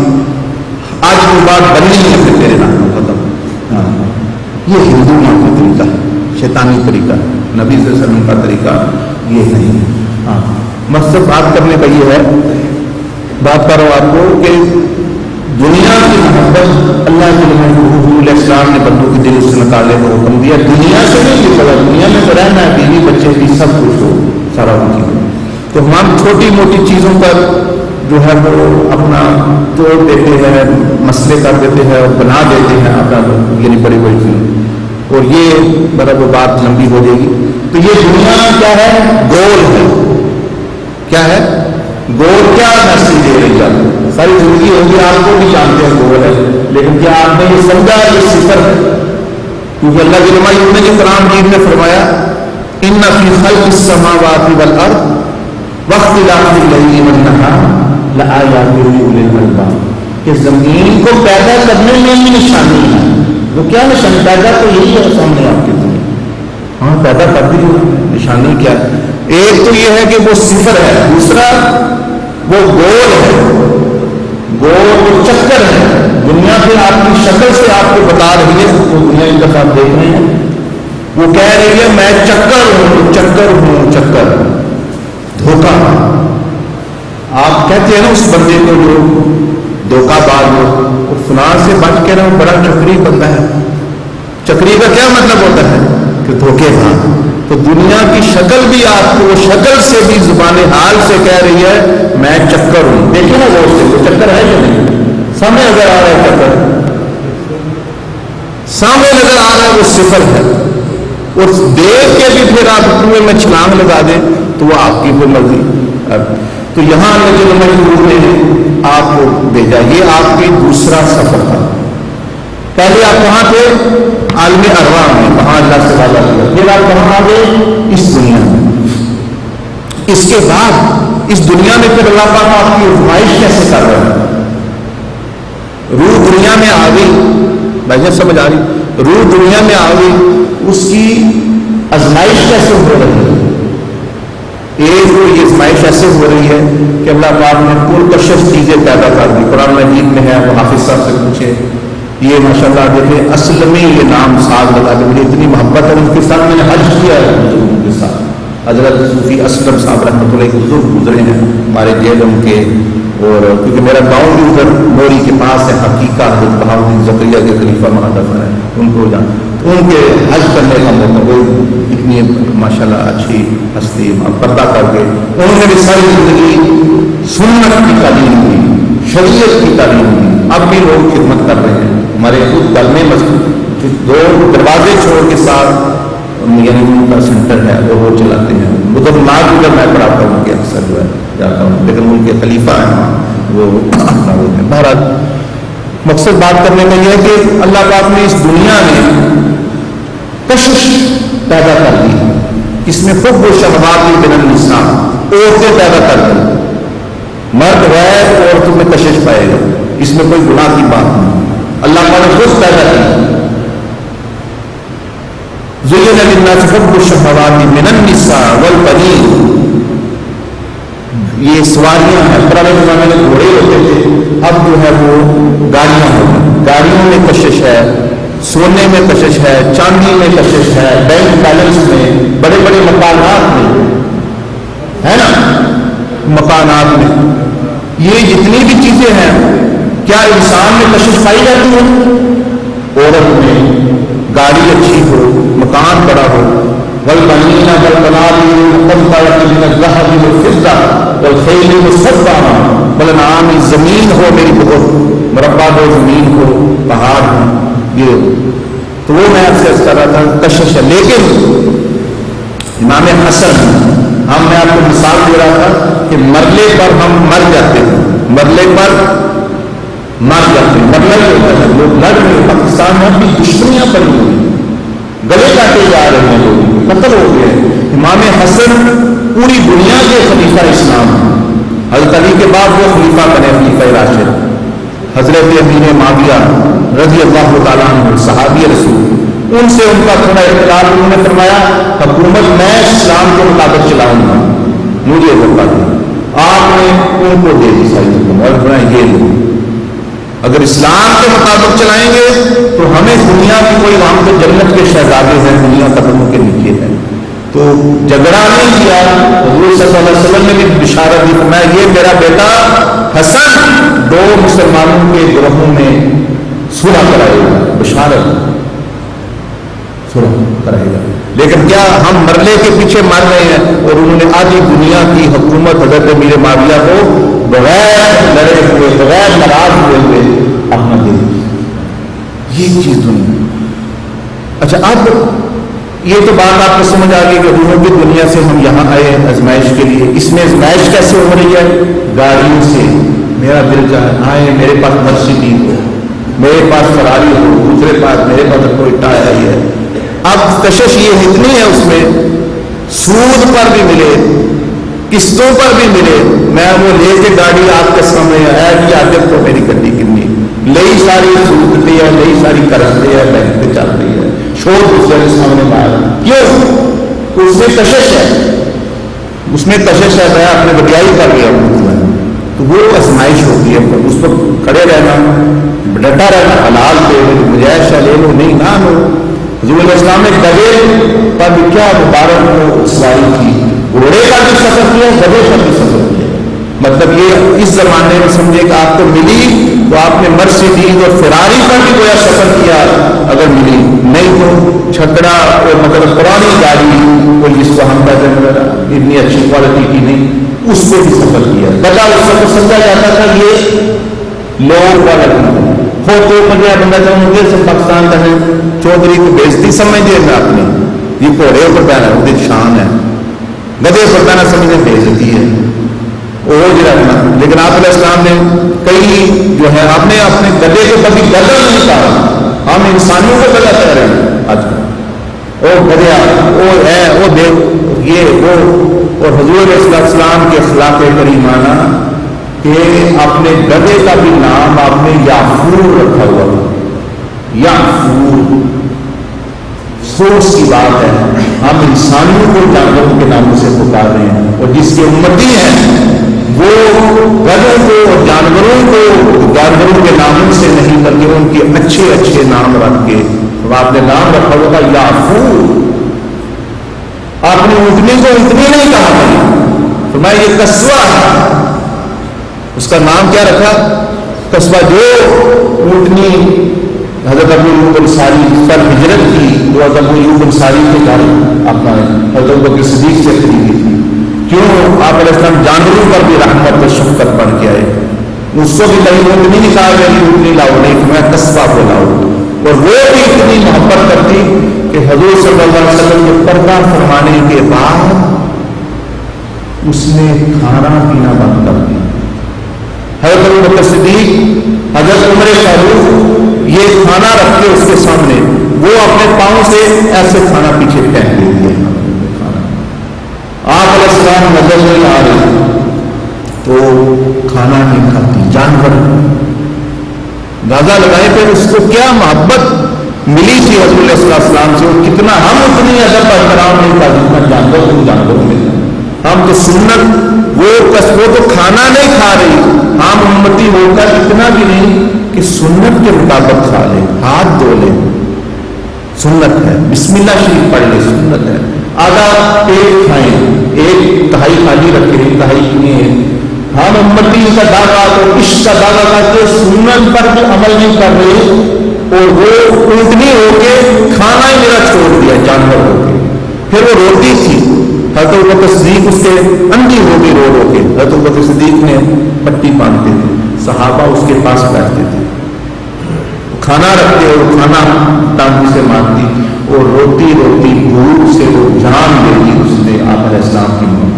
آج کی بات بننی ہے پھر تیرے نام ختم. یہ ہندو ماں کا طریقہ ہے, شیطانی طریقہ, نبی صلی اللہ علیہ وسلم کا طریقہ یہ نہیں ہے. ہاں مقصد بات کرنے کا یہ ہے, بات کر رہا ہوں آپ کو کہ دنیا کی محبت اللہ کے حضور السلام نے بندوں کے دل سے نکالنے کا حکم دیا. دنیا سے نہیں نکلا, دنیا میں تو رہنا ہے, بیوی بچے بھی سب کچھ ہو, سارا کچھ. تو ہم چھوٹی موٹی چیزوں پر جو ہے وہ اپنا توڑ دیتے ہیں، مسئلے کر دیتے ہیں اور بنا دیتے ہیں اپنا، یعنی بڑی بڑی چیز، اور یہ مطلب وہ بات لمبی ہو جائے گی۔ تو یہ دنیا کیا ہے؟ گول ہے۔ کیا ہے؟ گول کیا میسج دے رہی ہے؟ ساری زندگی ہوگی آپ کو بھی جانتے ہیں گول ہے، لیکن کیا آپ نے یہ سمجھا یہ صفر ہے؟ کیونکہ اللہ کی نمائش نے جو قرآن مجید میں فرمایا ان فی خلق السماوات والارض واختلاف اللیل والنہار لآیات لأولی الالباب، کہ زمین کو پیدا کرنے میں بھی نشانی ہے۔ وہ کیا نشانی؟ پیدا تو یہی ہے سامنے آپ کے دنیا، ہاں پیدا کر دی، نشانی کیا ہے؟ ایک تو یہ ہے کہ وہ صفر ہے، دوسرا وہ گول ہے، گول وہ چکر ہے۔ دنیا پہ آپ کی شکل سے آپ کو بتا رہی ہے، وہ دنیا ایک دفعہ آپ دیکھ رہے ہیں، وہ کہہ رہی ہے میں چکر ہوں، چکر ہوں، چکر، دھوکہ۔ آپ کہتے ہیں نا اس بندے کو جو دھوکہ باز ہو، فلاں سے بچ کے رہو، بڑا چکری بندہ ہے۔ چکری کا کیا مطلب ہوتا ہے؟ کہ دھوکے باز۔ تو دنیا کی شکل بھی آپ کو شکل سے بھی زبان حال سے کہہ رہی ہے میں چکر ہوں۔ دیکھیں نا وہ سے وہ چکر ہے کہ نہیں؟ سامنے نظر آ رہا ہے چکر، سامنے نظر آ رہا ہے وہ صفر ہے، اور دیکھ کے بھی پھر آپ کنویں میں چھلانگ لگا دیں تو وہ آپ کی کوئی مرضی۔ تو یہاں جو مجبور نے آپ کو بھیجا، یہ آپ کی دوسرا سفر تھا۔ پہلے آپ کہاں تھے؟ عالم ارواح میں، وہاں اللہ سے وعدہ کیا، پھر آپ کہاں آ گئے؟ اس دنیا میں۔ اس کے بعد اس دنیا میں پھر اللہ پاک آپ کی آزمائش کیسے کر رہا ہے؟ روح دنیا میں آ گئی، بھائی سمجھ آ رہی؟ روح دنیا میں آ گئی، اس کی آزمائش کیسے ہو رہی ہے؟ ایک روح یہ آزمائش ایسے ہو رہی ہے کہ اللہ پاک نے پرکشش چیزیں پیدا کر دی۔ قرآن مجید میں ہے، وہ حافظ صاحب سے پوچھے، یہ ماشاءاللہ دیکھیں اصل میں یہ نام ساتھ لگا کے مجھے اتنی محبت ہے، اس کے ساتھ میں نے حج کیا ہے ان کے ساتھ۔ حضرت صوفی اسلم صاحب رحمۃ اللہ کے بزرگ گزرے ہیں ہمارے جیلم کے، اور کیونکہ میرا گاؤں بھی ادھر موری کے پاس ہے، حقیقہ حضرت بہاؤالدین زکریا کے خلیفہ وہاں دفن ہے، ان کو جان ان کے حج کرنے کا موقع، وہ اتنی ماشاءاللہ اچھی ہستی پردہ کر کے انہوں نے بھی ساری زندگی سنت کی تعلیم دی، شریعت کی تعلیم دی۔ اب بھی لوگ خدمت کر رہے ہیں، ہمارے خود گھر میں دو دروازے چھوڑ کے ساتھ یعنی ان کا سینٹر ہے وہ چلاتے ہیں۔ ادھر ناگ ادھر میں پڑھاتا ہوں کہ اکثر جو ہے جاتا ہوں، لیکن ان کے خلیفہ ہیں وہ اپنا وہ ہے۔ بہرحال مقصد بات کرنے کا یہ ہے کہ اللہ پاک نے اس دنیا میں کشش پیدا کر دی، اس میں حب و شہوات بین النساء، عورتیں پیدا کر دی، مرد غیر عورتوں میں کشش پائے گا، اس میں کوئی گناہ کی بات نہیں، اللہ پاک نے خود پیدا کی۔ زین للناس حب الشہوات من النساء والبنین، یہ سواریاں ہیں، پرانے زمانے میں گھوڑے ہوتے تھے، اب جو ہے وہ گاڑیاں ہوتی، گاڑیوں میں کشش ہے، سونے میں کشش ہے، چاندی میں کشش ہے، بینک بیلنس میں، بڑے بڑے مکانات میں، ہے نا، مکانات میں، یہ جتنی بھی چیزیں ہیں، کیا انسان میں کشش پائی جاتی ہے؟ عورت میں گاڑی اچھی ہو، مکان بڑا ہو، والبنین والقناطیر المقنطرۃ من الذهب والفضة والخیل المصومة والانعام، زمین ہو میری بہت مربع ہو، زمین ہو، پہاڑ ہو، یہ تو وہ میں آپ سے کر رہا تھا کشش ہے۔ لیکن امام حسن، میں آپ کو مثال دے رہا تھا کہ مرلے پر ہم مر جاتے ہیں، مرلے پر مر جاتے ہیں، مرلے ہوتا ہے، لوگ لڑ رہے ہیں، پاکستان میں بھی دشمنیاں پڑی ہوئی، گلے کاٹے جا رہے ہیں، لوگ قتل ہو گئے۔ امام حسن پوری دنیا کے خلیفہ اسلام ہیں، حضرت علی کے بعد وہ خلیفہ بنے، خلیفہ راشد، حضرت امیر معاویہ رضی اللہ تعالیٰ عنہ صحابی رسول، ان سے ان کا تھوڑا اختلاف، انہوں نے فرمایا حکومت میں اسلام کے مطابق چلاؤں گا، مجھے بتا دیں، آپ نے ان کو دے دی ساری حکومت، اور فرمایا یہ لو، اگر اسلام کے مطابق چلائیں گے تو ہمیں دنیا کی کوئی، ہم تو جنت کے شہزادے ہیں، دنیا قدموں کے نیچے ہے، تو جھگڑا نہیں کیا۔ حضور صلی اللہ علیہ وسلم نے بھی بشارت دی، فرمایا یہ میرا بیٹا حسن دو مسلمانوں کے گروہوں میں صلح کرائے گا، بشارت۔ کرے گا. لیکن کیا ہم مرنے کے پیچھے مر رہے ہیں؟ اور انہوں نے آدھی دنیا کی حکومت حضرت امیر معاویہ کو بغیر لڑے ہوئے بغیر ناراض ہوئے اپنا دے دی. یہ چیز دنیا. اچھا اب یہ تو بات آپ کو سمجھ آ گئی کہ روحوں کی دنیا سے ہم یہاں آئے آزمائش کے لیے. اس میں آزمائش کیسے ہو رہی ہے؟ گاڑیوں سے. میرا دل چاہے آئے میرے پاس مرسیڈیز ہو, میرے پاس فراری ہو, دوسرے پاس میرے پاس کوئی ٹائر ہے. اب کشش یہ اتنی ہے اس میں, سود پر بھی ملے قسطوں پر بھی ملے. میں وہ لے کے گاڑی آپ کے سامنے ہے کہ عادت تو میری گڈی کنی لئی ساری سودتی ہے, لئی ساری کرستے ہے, بینک پہ چل رہی ہے, شور دوسرے کے سامنے باہر. کیوں؟ اس میں کشش ہے, اس میں کشش ہے. میں اپنے بٹیائی کر گیا ہوں تو وہ آزمائش ہوتی ہے. اس پر کھڑے رہنا, ڈٹا رہنا, حلال پہ گنجائش ہے لے لو, نہیں نہ لو. حضور علیہ السلام نے گدے کا بھی کیا مبارک کو سواری کی, گھوڑے کا بھی سفر کیا, گدے کا بھی سفر کیا. مطلب یہ اس زمانے میں سمجھے کہ آپ کو ملی تو آپ نے مرسیڈیز اور فراری پر بھی کوئی سفر کیا اگر ملی, نہیں تو چھکڑا اور مطلب پرانی گاڑی کوئی جس کو ہم کہتے ہیں اتنی اچھی کوالٹی کی نہیں, اس پہ بھی سفر کیا. بتا اس سے تو سمجھا جاتا تھا یہ لوگوں کا لگنا ہو تو مجھے بندہ چاہوں سے پاکستان کا ہے چودھری کو بےزتی سمجھے میں اپنی, یہ گھوڑے پر پہنا وہ شان ہے, گدے پر پہنا سمجھے بےزتی ہے وہ رکھنا. لیکن آپ علیہ السلام نے کئی جو ہے آپ نے اپنے گدے کو کبھی گدا نہیں کہا, ہم انسانوں کو گدا کہہ رہے ہیں آج کل. وہ گدیا وہ ہے وہ دے یہ وہ. اور حضور علیہ السلام کے اخلاق کریمانہ کہ اپنے گدے کا بھی نام آپ نے یافور رکھا ہوا تھا. یافور افسوس کی بات ہے ہم انسانوں کو جانوروں کے ناموں سے پکار رہے ہیں, اور جس کے امتی ہیں وہ گدوں کو اور جانوروں کے ناموں سے نہیں بلکہ ان کے اچھے اچھے نام رکھ کے آپ نے نام رکھا ہوگا یافور. آپ نے اونٹنی کو اتنی نہیں کہا بھائی تو میں یہ قصبہ ہے, اس کا نام کیا رکھا قصبہ. جو اونٹنی حضرت ابو ایوب انصاری پر ہجرت کی, جو حضرت ابو ایوب انصاری کے گھر اپنا حضرت ابوبکر صدیق سے خریدی تھی. کیوں؟ آپ علیہ السلام جانوروں پر بھی رحمت و شفقت بڑھ کے آئے. اس کو بھی کہیں اونٹنی نہیں کہا گیا اونٹنی لاؤ, نہیں تو میں قصبہ کو لاؤ. اور وہ بھی اتنی محبت کرتی کہ حضور صلی اللہ علیہ وسلم کے پردہ فرمانے کے بعد اس نے کھانا پینا بند کر دیا. حضرت ابوبکر صدیق حضرت عمر فاروق یہ کھانا رکھ کے اس کے سامنے, وہ اپنے پاؤں سے ایسے کھانا پیچھے پھینک دیتے ہیں. آپ علیہ السلام نظر نہیں آ رہے تو کھانا نہیں کھاتی, جانور اندازہ لگائے پھر اس کو کیا محبت ملی تھی حضور علیہ السلام سے, اور کتنا ہم اتنی ادب احترام نہیں تھا جتنا جانور میں. ہم تو سنت وہ تو کھانا نہیں کھا رہی, عام امتی ہو کر اتنا بھی نہیں کہ سنت کے مطابق کھا لے, ہاتھ دھو لے, سنت ہے, بسم اللہ شریف پڑھ لے, سنت ہے. آدھا پیٹ کھائیں, ایک تہائی خالی رکھے, ایک تہائی نہیں. ہم امتی کا دعویٰ تو عشق کا دعویٰ کرتے سنت پر بھی عمل نہیں کر رہے, اور وہ اونٹنی ہو کے کھانا ہی میرا چھوڑ دیا جانور ہو کے. پھر وہ روتی تھی, حضرت ابوبکر صدیق اس کے اندھی ہو گئی رو رو کے. حضرت ابوبکر صدیق نے پٹی باندھتے تھے, صحابہ اس کے پاس بیٹھتے تھے, کھانا رکھتے اور کھانا ٹانگی سے مارتی, اور روتی روتی بھوک سے وہ جان لے لی اس نے آپ علیہ السلام کی موت.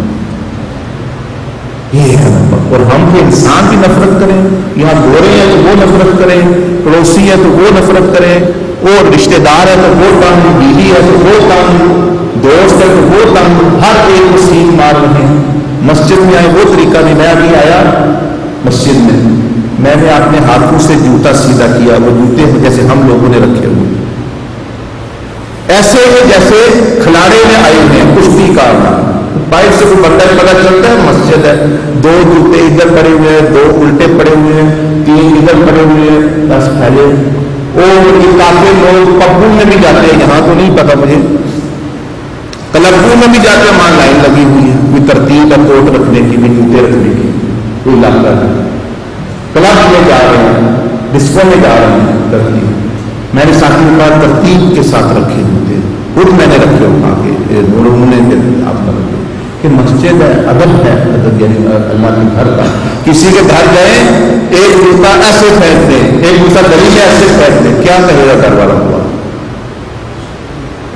یہ ہے اور ہم کو انسان کی نفرت کریں, یہاں گورے ہیں تو وہ نفرت کریں, پڑوسی ہے تو وہ نفرت کریں, اور رشتہ دار ہے تو وہ تنگ, بیوی ہے تو وہ تنگ, دوست ہے تو وہ تنگ, ہر ایک کو سینگ مار رہے ہیں. مسجد میں آئے وہ طریقہ نہیں. میں ابھی آیا مسجد میں نے اپنے ہاتھوں سے جوتا سیدھا کیا, وہ جوتے جیسے ہم لوگوں نے رکھے ہوئے ایسے ہی جیسے کھلاڑے میں آئے ہوئے ہیں کشتی کارنا. بائک سے کوئی بندہ پتا چلتا ہے مسجد ہے, 2 جوتے ادھر پڑے ہوئے ہیں, 2 الٹے پڑے ہوئے ہیں, 3 ادھر پڑے ہوئے ہیں, 10 پھیلے. اور یہ کافی لوگ پبوں میں بھی جاتے ہیں, یہاں تو نہیں پتا مجھے, کلبوں میں بھی جاتے ہیں, وہاں لائن لگی ہوئی ہے, کوئی ترتیب ہے کوٹ رکھنے کی, بھی جوتے رکھنے کی, کوئی علاقہ ہے. کلب میں جا رہے ہیں, ڈسکو میں جا رہے ہیں, ترتیب. میں نے ساتھی کا ترتیب کے ساتھ رکھے ہوتے ہیں. خود میں نے رکھے اٹھا کے نمونے آپ کا رکھے کہ مسجد ہے، ادب ہے، ادب یعنی اللہ کے گھر کا. کسی کے گھر گئے ایک جوتا ایسے پھینک دیں، ایک جوتا گلی میں ایسے پھینک دیں، کیا کہے گا گھر والا ہوا؟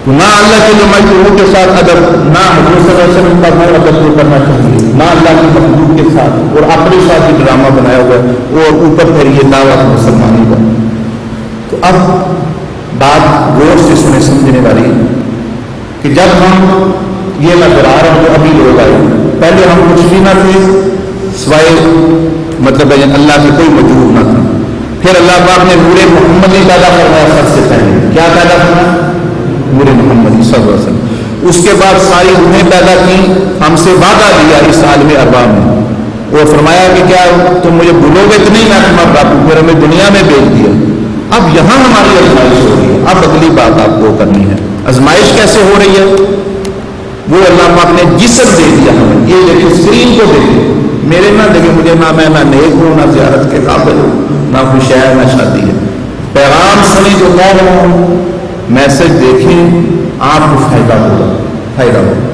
تو نہ اللہ کے مخلوق کے ساتھ ادب، نہ حضور صلی اللہ علیہ وسلم کا وہ ادب کو کرنا چاہیے، نہ اللہ کے مخلوق کے ساتھ، اور اپنے ساتھ بھی ڈرامہ بنایا ہوا ہے اور اوپر پھر یہ دعویٰ مسلمانی کا. تو اب بات غور سے سنے سمجھنے والی کہ جب ہم یہ نظرار ہم جو ابھی لوگ آئے، پہلے ہم کچھ بھی نہ تھے سوائے مطلب اللہ کے کوئی موجود نہ تھا. پھر اللہ پاک نے نور محمدی پیدا کروایا، سب سے پہلے کیا پیدا کرنا؟ نور محمدی صلی اللہ علیہ وسلم. اس کے بعد ساری روحیں پیدا کی، ہم سے وعدہ لیا اس عالم ارواح میں، اور فرمایا کہ کیا تم مجھے بھولو گے تو نہیں، میں تمہارا باپ پھر ہمیں دنیا میں بھیج دیا. اب یہاں ہماری آزمائش ہو رہی ہے. اب اگلی بات آپ کو کرنی ہے، آزمائش کیسے ہو رہی ہے؟ وہ اللہ پاک نے جسم دے دیا ہمیں. یہ دیکھیں اسکرین کو دیکھیں، میرے نہ دیکھیں مجھے نہ نیک ہوں، نہ زیارت کے قابل ہوں، نہ کوئی شہر نہ شادی ہے. پیغام سنیں جو کہہ رہا ہوں، میسج دیکھیں، آپ کو فائدہ ہوگا، فائدہ ہوگا.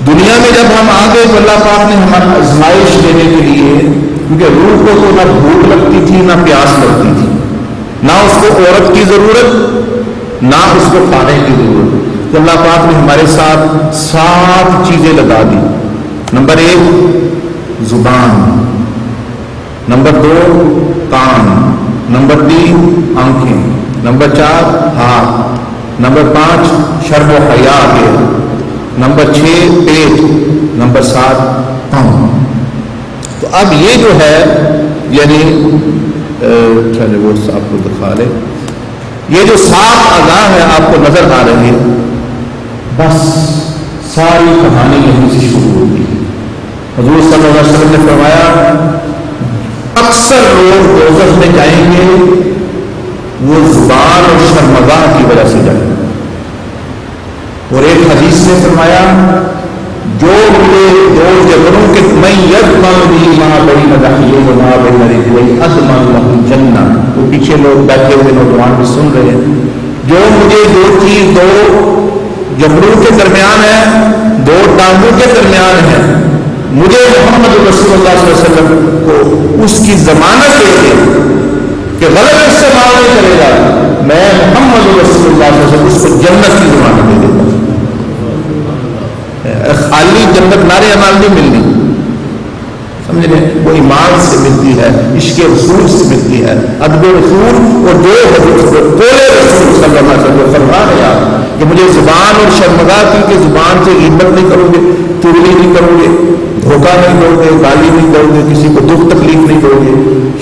دنیا میں جب ہم آ گئے تو اللہ پاک نے ہماری آزمائش دینے کے لیے، کیونکہ روح کو تو نہ بھوک لگتی تھی نہ پیاس لگتی تھی، نہ اس کو عورت کی ضرورت نہ اس کو کھانے کی ضرورت، تو اللہ پاک نے ہمارے ساتھ 7 چیزیں لگا دی. نمبر 1 زبان، نمبر 2 کان، نمبر 3 آنکھیں، نمبر 4 ہاتھ، نمبر 5 شرم و حیا ہے، نمبر 6 پیٹ، نمبر 7 پاؤں. تو اب یہ جو ہے یعنی چلے وہ آپ کو دکھا لے، یہ جو 7 اعضاء ہیں آپ کو نظر آ رہے ہیں، بس ساری کہانی یہیں سے شروع ہوتی ہے. حضور صلی اللہ علیہ وسلم نے فرمایا اکثر لوگ دوزخ میں جائیں گے وہ زبان اور شرمگاہ کی وجہ سے جائیں گے. اور ایک حدیث نے فرمایا جو مجھے دو جبروں کے میں یدمن بھی ماں بڑی مداحیے و ماں بڑی مری کوئی ادمن لہم جنہ، وہ پیچھے لوگ بیٹھے ہوئے نوجوان بھی سن رہے ہیں، جو مجھے دو چیز دو جبروں کے درمیان ہے، 2 ٹانگوں کے درمیان ہے، مجھے محمد رسول اللہ صلی اللہ علیہ وسلم کو اس کی ضمانت دے دے کہ غلط استعمال نہیں کرے گا، میں محمد رسول اللہ صلی اللہ علیہ وسلم اس کو جنت کی ضمانت دے دیتا ہوں. خالی جنت نعرے انال نہیں ملنی، سمجھ لیں، وہ ایمان سے ملتی ہے، عشق رسول سے ملتی ہے، ادب رسول، اور جو بولے رسول صلی اللہ علیہ وسلم فرما رہے آپ کہ مجھے زبان اور شرمگاہ کی کہ زبان سے غیبت نہیں کرو گے، چغلی نہیں کرو گے، دھوکہ نہیں دو گے، گالی نہیں دو گے، کسی کو دکھ تکلیف نہیں دو گے،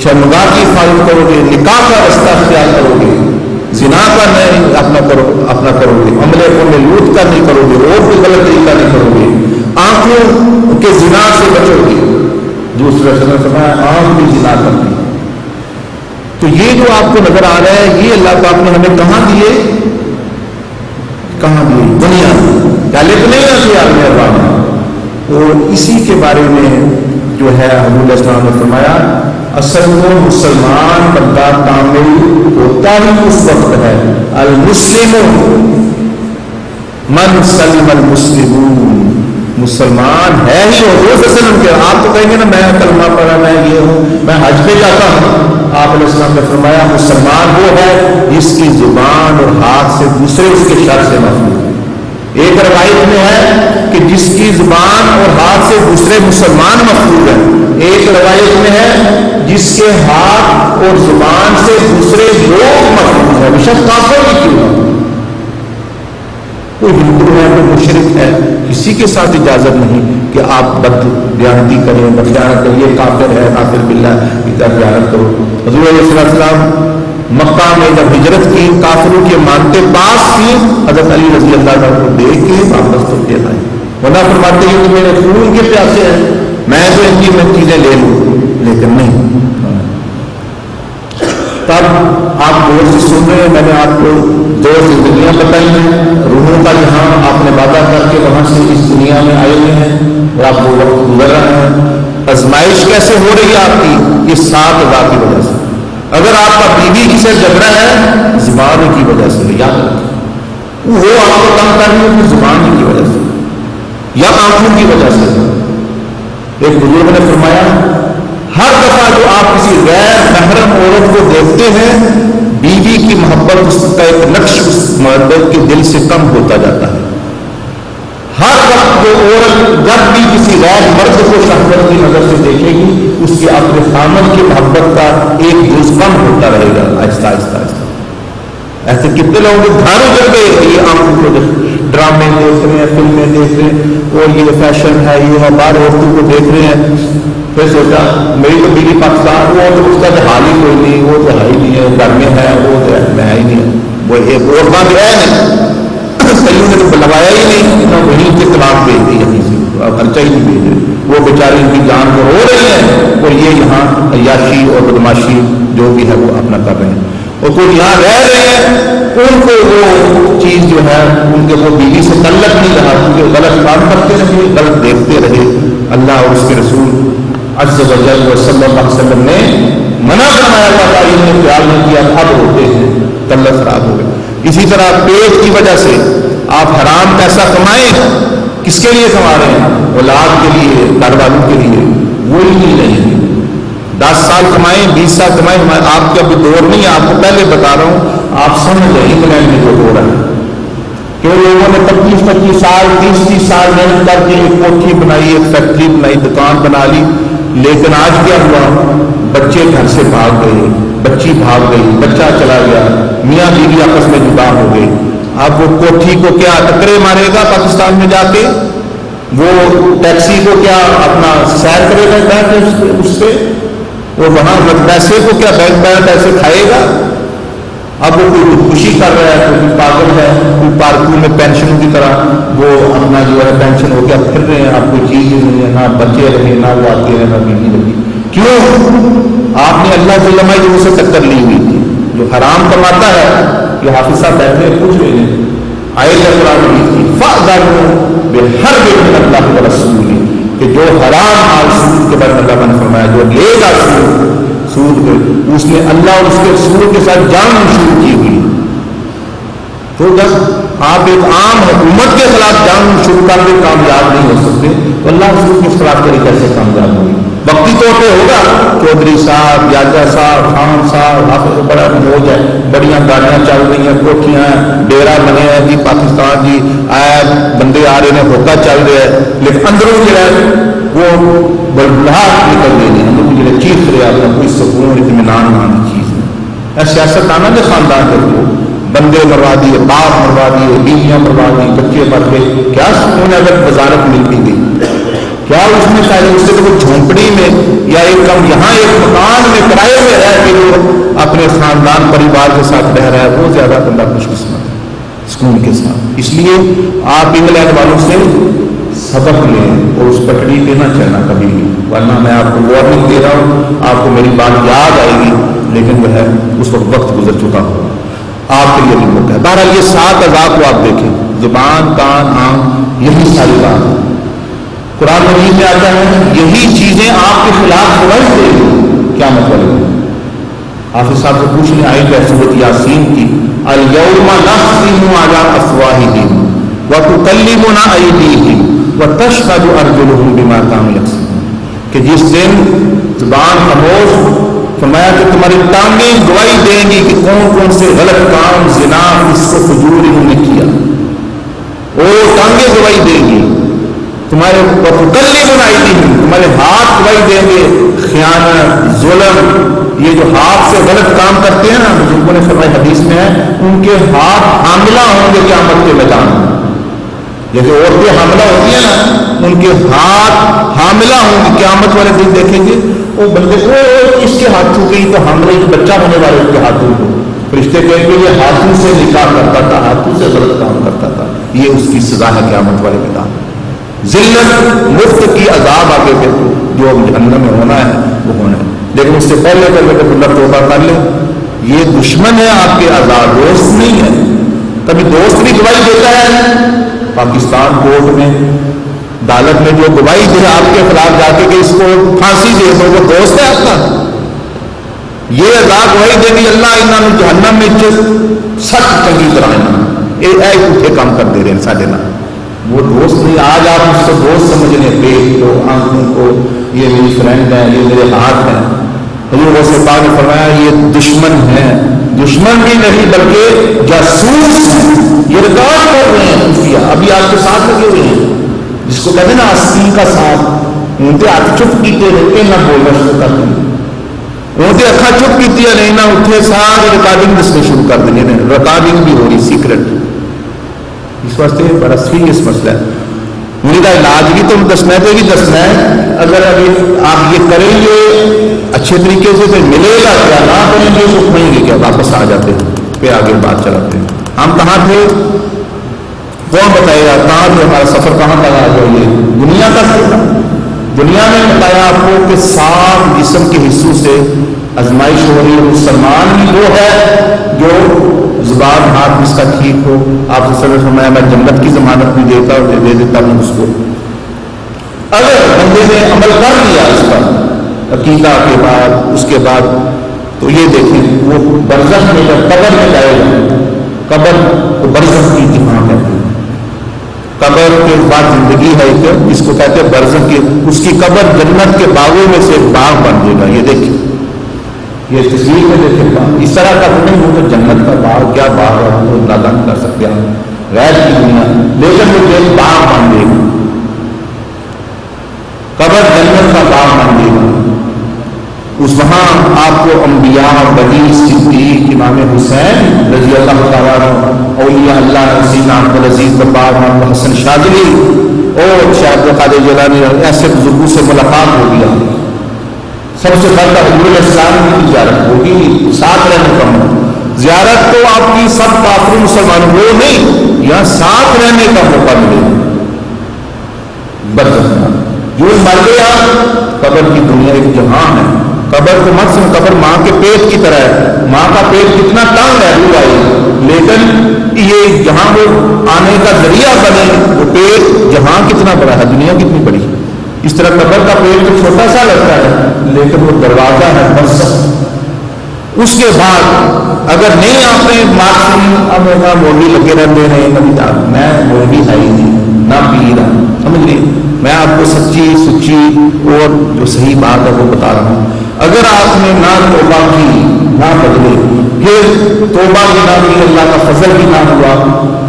شرمگاہ کی حفاظت کرو گے، نکاح کا رستہ اختیار کرو گے، زنا کا نہیں اپنا کرو گے، عملے کو میں لوٹ کا نہیں کرو گے، اور کوئی غلط طریقہ نہیں کرو گے، آنکھوں کے زنا سے بچو گے. دوسرے سمجھ فرمایا آنکھ بھی زنا کرتی. تو یہ جو آپ کو نظر آ رہا ہے یہ اللہ پاک نے ہمیں کہاں دیے؟ کہاں دیے؟ دنیا پہلے تو نہیں آتی آدمی ارباب. اور اسی کے بارے میں جو ہے حضور علیہ السلام نے فرمایا اصل میں مسلمان بندہ کامل ہوتا ہی اس وقت ہے المسلم من سلم المسلمون، مسلمان ہے ہی حضور صلی اللہ علیہ وسلم کے. آپ تو کہیں گے نا میں کلمہ پڑھا، میں یہ ہوں، میں حج پہ جاتا ہوں. آپ علیہ السلام نے فرمایا مسلمان وہ ہے جس کی زبان اور ہاتھ سے دوسرے اس کے شر سے محفوظ ہے. ایک روایت میں ہے کہ جس کی زبان اور ہاتھ سے دوسرے مسلمان محفوظ ہیں، ایک روایت میں ہے جس کے ہاتھ اور زبان سے دوسرے لوگ محفوظ ہیں، بشک کافر بھی کیوں نہ. کوئی ہندو ہے، کوئی مشرک ہے، کسی کے ساتھ اجازت نہیں کہ آپ بد بیانتی کریں، بدخیانت کریں، یہ کافر ہے، کافر باللہ کی طرف بیانت کرو. حضور علیہ السلام مکہ میں جب ہجرت کی کافروں کے مانتے پاس کی، حضرت علی رضی اللہ عنہ کو دیکھ کے واپس تو دے آئے. ورنہ فرماتے ہیں کہ میرے خون کے پیاسے ہیں، میں تو ان کی میں چیزیں لے لوں، لیکن نہیں. تب آپ دور سے سن رہے ہیں، میں نے آپ کو 2 زندگیاں بتائی ہیں، روحوں کا جہاں آپ نے وعدہ کر کے وہاں سے اس دنیا میں آئے ہوئے ہیں اور آپ وہ وقت گزر رہے ہیں. آزمائش کیسے ہو رہی ہے آپ کی؟ یہ 7 اعضاء کی وجہ سے. اگر آپ کا بیوی سے جھگڑا ہے زبان کی وجہ سے، یاد رکھیں وہ آپ کو تنگ کر رہی ہے اپنی زبان کی وجہ سے یا آنکھوں کی وجہ سے. ایک بزرگ نے فرمایا ہر دفعہ جو آپ کسی غیر محرم عورت کو دیکھتے ہیں بیوی کی محبت اس کا ایک نقش اس مرد کے دل سے کم ہوتا جاتا ہے. ہر وقت جو عورت جب بھی کسی غیر مرد کو شہوت کی نظر سے دیکھے گی اس کے اپنے خامن کی محبت کا ایک جز کم ہوتا رہے گا آہستہ آہستہ آہستہ. ایسے کتنے لوگوں کے گھر اجڑ گئے یہ آنکھوں کو ڈرامے دیکھ رہے ہیں فلمیں دیکھ رہے ہیں اور یہ فیشن ہے یہ ہے باہر عورتوں کو دیکھ رہے ہیں. پھر سوچا میری تو بیوی پاکستان وہ تو اس کا تو حال ہی کوئی نہیں وہ تو ہے ہی نہیں ہے گھر میں ہے وہ تو میں ہی نہیں ہے وہ ایک اور بات ہے نہیں کئیوں نے تو لگایا ہی نہیں نہ وہیں کے طلاق بھیج دی یہیں سے خرچہ ہی نہیں بھیج رہے وہ بیچاری ان کی جان کو رو رہی ہیں اور یہ یہاں عیاشی اور بدماشی جو بھی ہے وہ اپنا کر رہے ہیں. اور کوئی یہاں رہ رہے ہیں ان کو وہ چیز جو ہے ان کے وہ بیوی سے تعلق نہیں رہا کیونکہ غلط کام کرتے رہے غلط دیکھتے رہے. اللہ اور اس کے رسول عز و جل صلی اللہ علیہ وسلم نے منع فرمایا تھا کہ انہوں نے خیال نہیں کیا اب ہوتے ہیں تعلق خراب ہو گئے. اسی طرح پیٹ کی وجہ سے آپ حرام پیسہ کمائیں کس کے لیے کما رہے ہیں اولاد کے لیے گھر والوں کے لیے وہی نہیں رہے ہیں. 10 سال کمائیں 20 سال کمائیں آپ کا ابھی دور نہیں ہے آپ کو پہلے بتا رہا ہوں آپ سمجھ لیں انگلینڈ میں جو دور ہے کہ لوگوں نے 25 سال 30 سال محنت کر کے ایک کوٹھی بنائی ایک فیکٹری بنائی دکان بنا لی لیکن آج کیا ہوا بچے گھر سے بھاگ گئے بچی بھاگ گئی بچہ چلا گیا میاں بیوی آپس میں جدا ہو گئے. اب وہ کوٹھی کو کیا ٹکرے مارے گا پاکستان میں جا کے وہ ٹیکسی کو کیا اپنا سیر کرے گا بینک اس پہ اور وہاں پیسے کو کیا بینک بیلنس پیسے کھائے گا. اب وہ کوئی خوشی کر رہا ہے کوئی پاگل ہے کوئی پارکوں میں پینشنوں کی طرح وہ اپنا جو ہے پینشن ہو گیا پھر رہے ہیں آپ کوئی چیز نہیں ہے نہ بچے رہے نہ وہ آتے رہے نہ بیوی رہی. کیوں آپ نے اللہ جل سے ٹکر لی ہوئی تھی. جو حرام کماتا ہے یہ حافظ صاحب بیٹھے پوچھ رہے ہیں آئے قرآن کی فَأْذَنُوا بِحَرْبٍ مِّنَ اللَّهِ وَرَسُولِهِ کہ جو حرام مال سود کے بارے میں اللہ نے فرمایا جو لے گا سود کو اس نے اللہ اور اس کے رسول کے ساتھ جنگ شروع کی ہوئی. تو جب آپ ایک عام حکومت کے خلاف جنگ شروع کر کے کامیاب نہیں ہو سکتے تو اللہ رسول کے خلاف طریقے سے کامیاب ہوگی. وقتی طور پہ ہوگا چودھری صاحب یاجا صاحب خان صاحب آپ بڑا ہو جائے بڑیاں گاڑیاں چل رہی ہیں کوٹیاں ڈیرا بنے ہیں جی پاکستان جی آیا بندے آ رہے ہیں ہوکا چل رہا ہے لیکن اندروں جو ہے وہ بڑبڑاہٹ نکل رہی ہے اندروں جو چیز رہے اپنا کوئی سکون اطمینان نام کی چیز ہے. سیاست آنا کے خاندان کے لوگ بندے مروا دیے باپ مروا دیے بیویاں مروا دی بچے مر گئے کیا سکون اگر وزارت ملتی گئی کیا اس میں شاید اس سے کوئی جھونپڑی میں یا ایک کم یہاں ایک مکان میں کرائے میں رہ کے جو اپنے خاندان پریوار کے ساتھ رہ رہا ہے وہ زیادہ بندہ خوش قسمت ہے سکون کے ساتھ. اس لیے آپ انگلینڈ والوں سے سبق لیں اور اس پٹڑی پہ نہ چلنا کبھی بھی ورنہ میں آپ کو وارننگ دے رہا ہوں آپ کو میری بات یاد آئے گی لیکن جو ہے اس وقت گزر چکا ہو آپ کے لیے بھی موقع ہے. بہرحال یہ 7 اعضاء کو آپ دیکھیں زبان کان آنکھ یہی ساری بات ہے. قرآن مجید میں آتا ہے یہی چیزیں آپ کے خلاف گواہی دے گی کیا مطلب. حافظ صاحب سے پوچھنے آئی ہے سورۃ یاسین کی الیوم نختم علی افواہہم وتکلمنا ایدیہم وتشہد ارجلہم بما کانوا یکسبون کہ جس دن زبان خاموش فرمایا کہ تمہاری ٹانگیں گواہی دیں گی کہ کون کون سے غلط کام زنا فسق و فجور انہوں نے کیا اور ٹانگیں گواہی دیں گی تمہارے وتکلمنا ایدیہم تمہارے ہاتھ گواہی دیں گے خیانت ظلم یہ جو ہاتھ سے غلط کام کرتے ہیں نا بزرگوں نے فرمایا حدیث میں ہے ان کے ہاتھ حاملہ ہوں گے قیامت کے میدان میں. جیسے عورتیں حاملہ ہوتی ہیں نا ان کے ہاتھ حاملہ ہوں گے قیامت والے دن دیکھیں گے وہ بندے کو اس کے ہاتھ چھو گئی تو حاملہ ایک بچہ ہونے والے اس کے ہاتھوں کو فرشتے کہیں گے یہ ہاتھوں سے نکاح کرتا تھا ہاتھوں سے غلط کام کرتا تھا یہ اس کی سزا ہے قیامت والے میدان. ذلت مفت کی عذاب آگے پہ جو جہنم میں ہونا ہے وہ ہونا ہے لیکن اس سے پہلے کہ اللہ توبہ کر لیں یہ دشمن ہے آپ کے عذاب دوست نہیں ہے. کبھی دوست بھی گواہی دیتا ہے پاکستان کورٹ میں عدالت میں جو گواہی دے آپ کے خلاف جا کے کہ اس کو پھانسی دے دو وہ دوست ہے آپ کا. یہ عذاب گواہی دے گی اللہ انہوں نے جہنم میں سخت چنگی طرح یہ اٹھے کام کر دے رہے ہیں سارے نام. وہ دوست نہیں, آج آپ اس کو دوست سمجھ رہے ہیں, پیٹ کو, آنکھوں کو, یہ میری فرینڈ ہے, یہ میرے ہاتھ ہیں. حضور غوث پاک نے فرمایا یہ دشمن ہے, دشمن بھی نہیں بلکہ جاسوس ہیں, یہ ریکارڈ کر رہے ہیں خفیہ. ابھی آپ کے ساتھ لگے ہوئے ہیں, جس کو کہتے ہیں نا آستین کا ساتھ, اونتے ہاتھ چپ کیتے رہتے نہ بولنا شروع کر دیں, اونتے اکھا چپ کیتی نہیں نہ اٹھے, ساری ریکارڈنگ دسنے شروع کر دیں. ریکارڈنگ بھی ہو رہی سیکرٹ. اس واسطے بڑا سیریس مسئلہ ہے. ان کا علاج بھی تم دسنا ہے, دسنا ہے. اگر ابھی آپ یہ کریں گے اچھے طریقے سے تو ملے گا, کیا نہ کریں گے تو کھوئیں گے کیا, واپس آ جاتے ہیں. پھر آگے بات چلاتے ہیں. ہم کہاں تھے, کون بتائے گا کہاں تھے, ہمارا سفر کہاں تک آ گیا. یہ دنیا کا تھا. دنیا میں بتایا آپ کو کہ 7 جسم کے حصوں سے آزمائش ہو رہی ہے. مسلمان بھی وہ ہے جو زبان ہاتھ اس کا ٹھیک ہو. آپ سے سمجھ فرمایا میں جنت کی ضمانت بھی دیتا اور دے دیتا ہوں اس کو. اگر بندے نے عمل کر لیا اس پر عقیدہ کے بعد, اس کے بعد تو یہ دیکھیں وہ برزخ میں جب قبر میں جائے گا, قبر کو برزخ کی جہاں کہتے ہیں. قبر کے بعد زندگی ہے ایک, جس کو کہتے ہیں برزخ کی. اس کی قبر جنت کے باغوں میں سے باغ بن جائے گا. یہ دیکھیں, یہ تصویر میں دیکھیں, اس طرح کا نہیں ہو تو جنت کا باغ کیا باغ ہے وہ اندازہ نہیں کر سکتے آپ غیر کی دنیا, لیکن وہ جو باغ بن جائے گا. قبر جنت کا باغ بن جائے گا. اس وہاں آپ کو انبیاء, بنی, صدیق, امام حسین رضی اللہ تعالیٰ عنہ, اولیاء اللہ, سیدنا عبدالعزیز ببار, محمد حسن شاذلی اور شیخ عبدالقادر جیلانی, ایسے بزرگوں سے ملاقات ہو گیا. سب سے بڑھ کر حضور السلام کی زیارت ہوگی. ساتھ رہنے کا موقع, زیارت تو آپ کی سب کافر مسلمان وہ نہیں, یہاں ساتھ رہنے کا موقع ملے گا. بدلنا جو مر گیا, قبر کی دنیا ایک جہاں ہے. قبر کو مت سمجھ, قبر ماں کے پیٹ کی طرح ہے. ماں کا پیٹ کتنا تنگ ہے روح آئی, لیکن یہ جہاں وہ آنے کا ذریعہ بنے, وہ پیٹ جہاں کتنا بڑا ہے, دنیا کتنی بڑی ہے. اس طرح قبر کا پیٹ تو چھوٹا سا لگتا ہے, لیکن وہ دروازہ ہے برزخ. اس کے بعد اگر نہیں آپ نے مارکسین, اب ایسا مولوی لگے رہتے ہیں, میں مولوی ہے ہی نہیں, نہ پیر ہوں, سمجھ لیے. میں آپ کو سچی سچی اور جو صحیح بات ہے وہ بتا رہا ہوں. اگر آپ نے نہ توبہ کی, نہ بدلے, پھر توبہ بھی نہ کی, اللہ کا فضل بھی نہ ہوا,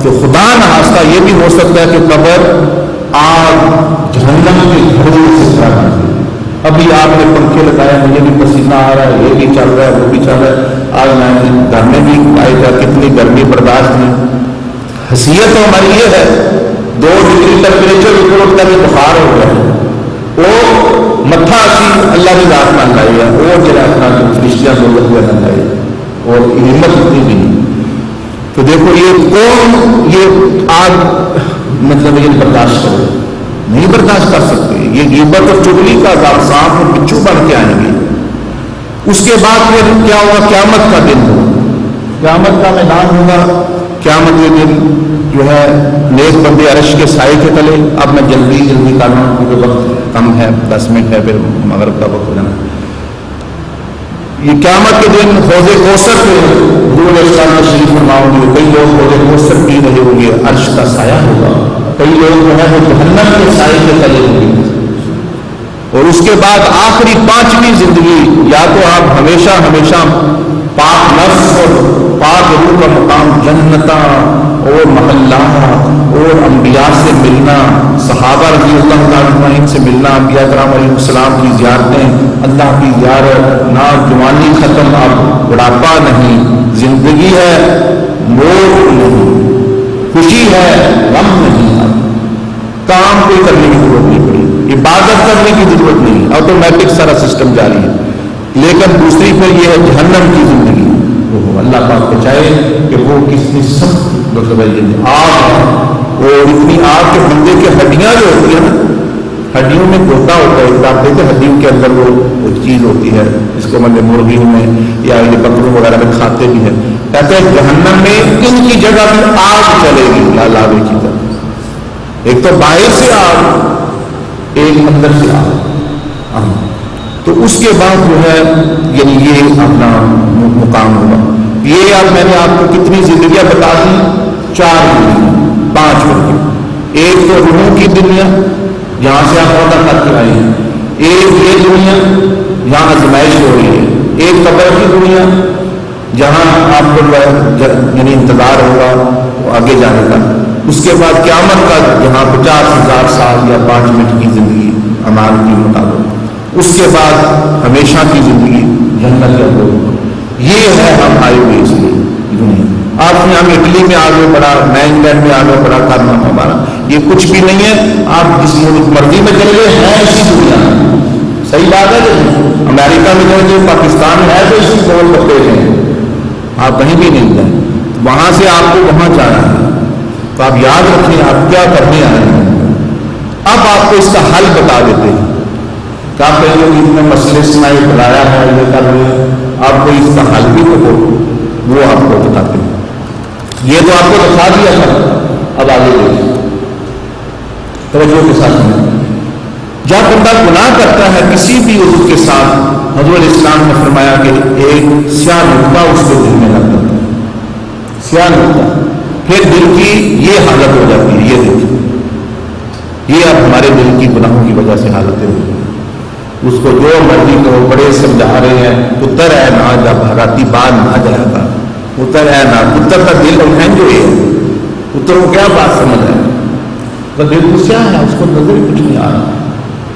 تو خدا نخواستہ یہ بھی ہو سکتا ہے کہ قبر آگ جہنم کے گھڑوں سے بھرا کر دے. ابھی آپ نے پنکھے لگائے, مجھے بھی پسینہ آ رہا ہے, یہ بھی چل رہا ہے, وہ بھی چل رہا ہے. آج میں گھر میں بھی آئے گا, کتنی گرمی برداشت نہیں. حیثیت تو ہماری یہ ہے 2 ڈگری ٹیمپریچر اوپر اٹھتا بھی بخار ہو گیا, وہ متھا اسی اللہ کی ذات نہ لائے گا, اور جرا اپنا فرشتیاں دولت ہوا نہ لائے گا, اور ہمت اتنی بھی نہیں. تو دیکھو یہ کون یہ آگ مطلب یہ برداشت کرے, نہیں برداشت کر سکتے. یہ غیبت اور چغلی کا عذاب سانپ اور بچھو بن کے آئیں گے. اس کے بعد پھر کیا ہوگا, قیامت کا دن ہوگا, قیامت کا میدان ہوگا. قیامت کے دن جو ہے نیک بندے عرش کے سائے کے تلے. اب میں جلدی کر رہا ہوں کیونکہ وقت کم ہے, 10 منٹ ہے, پھر مغرب کا وقت ہو جانا. یہ قیامت کے دن حوض کوثر پہ حضور علیہ السلام تشریف فرماؤں گے. کئی لوگ حوض کوثر پی رہے ہوں گے, عرش کا سایہ ہوگا. کئی لوگ جو ہے وہ جہنم کے سائے کے تلے ہوں گے. اور اس کے بعد آخری 5ویں زندگی, یا تو آپ ہمیشہ ہمیشہ پاک نفس اور پاک روح کا مقام, جنتاں اور محلہ اور انبیاء سے ملنا, صحابہ رضی اللہ تعالیٰ عنہ سے ملنا, انبیاء کرام علیہ السلام کی زیارتیں, اللہ کی زیارت, نہ جوانی ختم, اب بڑھاپا نہیں, زندگی ہے, موت نہیں, خوشی ہے, غم نہیں. اب کام کوئی کرنے کی ضرورت نہیں پڑی, عبادت کرنے کی ضرورت نہیں, آٹومیٹک سارا سسٹم جاری ہے. لیکن دوسری پھر یہ ہے جہنم کی زندگی. اللہ پاک کو چاہے کہ وہ کتنی سخت مطلب آگ ہے, اور اتنی آگ کے بندے کی ہڈیاں جو ہوتی ہیں نا, ہڈیوں میں گوتا ہوتا ہے, آپ دیکھتے ہڈیوں کے اندر وہ چیز ہوتی ہے جس کو مطلب مرغیوں میں یا بکروں وغیرہ میں کھاتے بھی ہیں. کہتے ہیں جہنم میں ان کی جگہ بھی آگ چلے گی, لاوے کی طرح. ایک تو باہر سے آگ, ایک اندر سے آگ. تو اس کے بعد جو ہے یعنی یہ اپنا مقام ہوگا. یہ اب میں نے آپ کو کتنی زندگیاں بتا دی, 4 دنیا 5 دنیا. ایک تو روح کی دنیا جہاں سے آپ عہدہ کر کے آئے ہیں, ایک یہ دنیا جہاں آزمائش ہو رہی ہے, ایک قبر کی دنیا جہاں آپ کو یعنی انتظار ہوگا آگے جانے کا, اس کے بعد قیامت کا جہاں 50,000 سال یا 5 منٹ کی زندگی ہمارے کے مطابق, اس کے بعد ہمیشہ کی زندگی جنت یا دو. یہ ہے ہم آئے ہوئے اس لیے دنیا. آپ نے ہم اٹلی میں آگے بڑھا, میں انگلینڈ میں آگے بڑھا کرنا ہمارا یہ کچھ بھی نہیں ہے. آپ جس ملک مرضی میں چلے گئے ہیں اسی دنیا میں, صحیح بات ہے. امریکہ میں چلے گئے, پاکستان میں ہے تو اسی گول پکڑے ہیں, آپ کہیں بھی نہیں جائیں, وہاں سے آپ کو وہاں جانا ہے. تو آپ یاد رکھیں آپ کیا کرنے آئے ہیں. اب آپ کو اس کا حل بتا دیتے ہیں. کیا پہلے اتنے مسئلے سنائی بلایا ہے یہ کر رہے ہیں, آپ کو اس کا حل بھی تو وہ آپ کو بتاتے ہیں. یہ تو آپ کو دکھا دیا تھا, اب آگے دیکھیں توجہ کے ساتھ میں. جب بندہ گناہ کرتا ہے کسی بھی عضو کے ساتھ, حضور اسلام نے فرمایا کہ ایک سیاہ نقطہ اس کے دل میں لگ جاتا ہے, سیاہ نقطہ. پھر دل کی یہ حالت ہو جاتی ہے, یہ دیکھیں یہ اب ہمارے دل کی گناہوں کی وجہ سے حالتیں ہوئی ہیں. اس کو جو مرضی کرو, بڑے سمجھا رہے ہیں پتر ہے نہ جب بھراتی بات نہ جائے گا, پتر ہے نہ پتر کا دل ہے جو ہے پتر کو کیا بات سمجھ ہے, تو دل کو کیا ہے اس کو نظر کچھ نہیں آ رہا.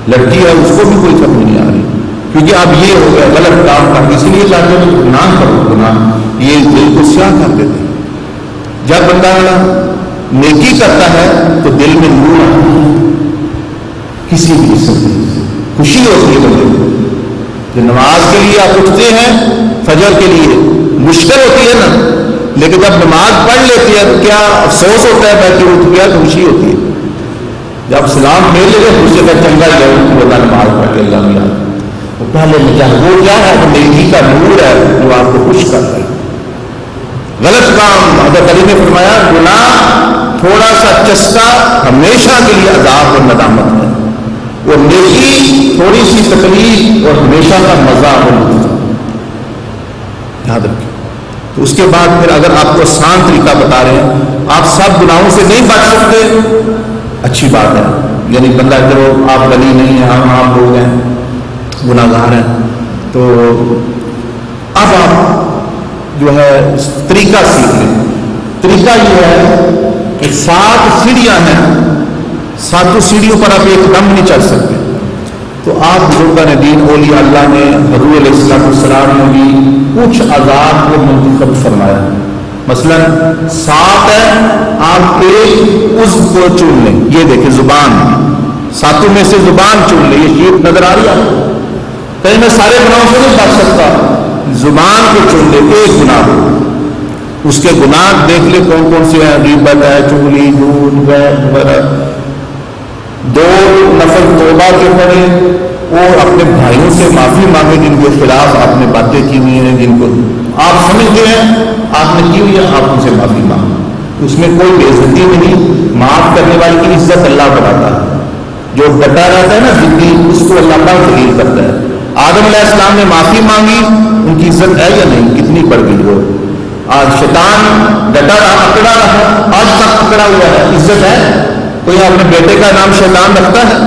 لڑکی ہے اس کو بھی کوئی سمجھ نہیں آ رہی, کیونکہ اب یہ ہو گیا غلط کام کر, اس لیے چاہتے ہیں گناہ کرو, گناہ یہ دل کو سیاہ کر دیتے. جب بندہ نیکی کرتا ہے تو دل میں نور آتا ہے, کسی بھی قسم کی خوشی ہوتی ہے بندے کو. جو نماز کے لیے آپ اٹھتے ہیں فجر کے لیے مشکل ہوتی ہے نا, لیکن جب نماز پڑھ لیتی ہے تو کیا افسوس ہوتا ہے بیٹھ کے اٹھ گیا, خوشی ہوتی ہے. جب سلام پھیر لے گئے اس سے چنگا گیا بتا نماز پڑھ کے اللہ میں وہ پہلے وہ کیا ہے نیکی کا نور ہے جو آپ کو خوش کرتا ہے. غلط کام حضرت علی نے فرمایا گناہ تھوڑا سا چسکا ہمیشہ کے لیے عذاب اور ندامت ہے, اور نیکی تھوڑی سی تکلیف اور ہمیشہ کا مزہ اور لطف. یاد رکھیں. تو اس کے بعد پھر اگر آپ کو آسان طریقہ بتا رہے ہیں, آپ سب گناہوں سے نہیں بچ سکتے, اچھی بات ہے. یعنی بندہ چلو آپ ولی نہیں ہیں, ہم عام لوگ ہیں, گناہ گار ہیں, تو اب آپ جو ہے طریقہ سیکھ لیں. طریقہ یہ ہے کہ 7 سیڑھیاں ہیں, 7 سیڑھیوں پر آپ ایک دم نہیں چڑھ سکتے. تو آپ بزرگان دین اولیاء اللہ نے حضور علیہ السلام نے بھی کچھ عذاب کو منتخب فرمایا. مثلا 7 ہے, آپ ایک عضو کو چن لیں. یہ دیکھیں زبان, 7 میں سے زبان چن لیں. یہ شیٹ نظر آ رہی ہے, کہیں میں سارے گناہوں سے نہیں بچ سکتا, زبان کو چن لیں. ایک گناہ ہو, اس کے گناہ دیکھ لیں کون کون سے ہیں, غیبت ہے, چغلی, جھوٹ وغیرہ. 2 نفل توبہ کے پڑھیں, اور اپنے بھائیوں سے معافی مانگے جن کے خلاف آپ نے باتیں کی ہوئی ہیں, جن کو آپ سمجھتے ہیں آپ نے کی ہوئی ہے, آپ ان سے معافی مانگیں. اس میں کوئی بے عزتی نہیں, معاف کرنے والے کی عزت اللہ بڑھاتا ہے. جو ڈٹا رہتا ہے نا ضدی, اس کو اللہ تعالیٰ ذلیل کرتا ہے. آدم علیہ السلام نے معافی مانگی, ان کی عزت ہے یا نہیں, کتنی بڑھ گئی وہ. آج شیطان ڈٹا رہا, اکڑا رہا, آج تک اکڑا ہوا ہے, عزت ہے. کوئی اپنے بیٹے کا نام شیطان رکھتا ہے؟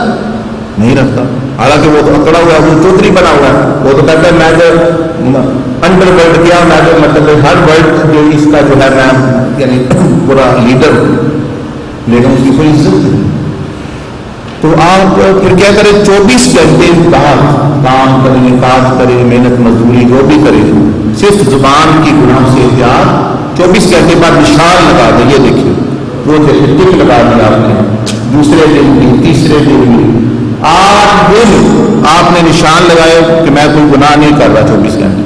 نہیں رکھتا. حالانکہ وہ تو اکڑا ہوا ہے, وہ چودھری بنا ہوا ہے. وہ تو کہتا ہے میں جو انڈر ورلڈ کیا, میں جو مطلب ہر ورلڈ جو اس کا جو ہے میں یعنی پورا لیڈر, لیکن اس کی کوئی عزت نہیں. تو آپ پھر کیا کریں, 24 گھنٹے بعد کام کریں, کاج کریں, محنت مزدوری جو بھی کریں, صرف زبان کی گناہ سے احتیاط. 24 گھنٹے بعد نشان لگا دیں. یہ دیکھیں وہ ٹک لگا دیا آپ نے, دوسرے دن بھی, تیسرے دن بھی, 8 دن آپ نے نشان لگائے کہ میں کوئی گناہ نہیں کر رہا. 24 گھنٹے.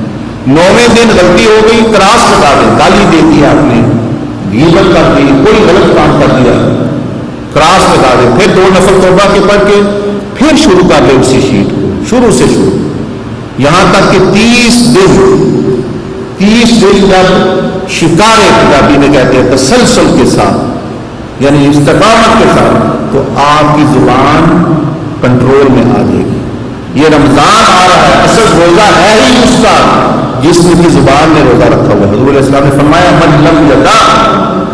9ویں دن غلطی ہو گئی, کراس لگا دیں. گالی دے دی آپ نے, غیبت کر دی, کوئی غلط کام کر دیا, کراس لگا دیں. پھر 2 نفل توبہ کے پڑھ کے پھر شروع کر لیں اسی شیٹ کو, شروع سے شروع, یہاں تک کہ 30 دن جب شکار کتابی میں کہتے ہیں تسلسل کے ساتھ, یعنی استقامت کے ساتھ, تو آپ کی زبان کنٹرول میں آ جائے گی. یہ رمضان آ رہا ہے, اصل روزہ ہے ہی اس کا جس کی زبان نے روزہ رکھا ہوا. حضور علیہ السلام نے فرمایا من لم یدع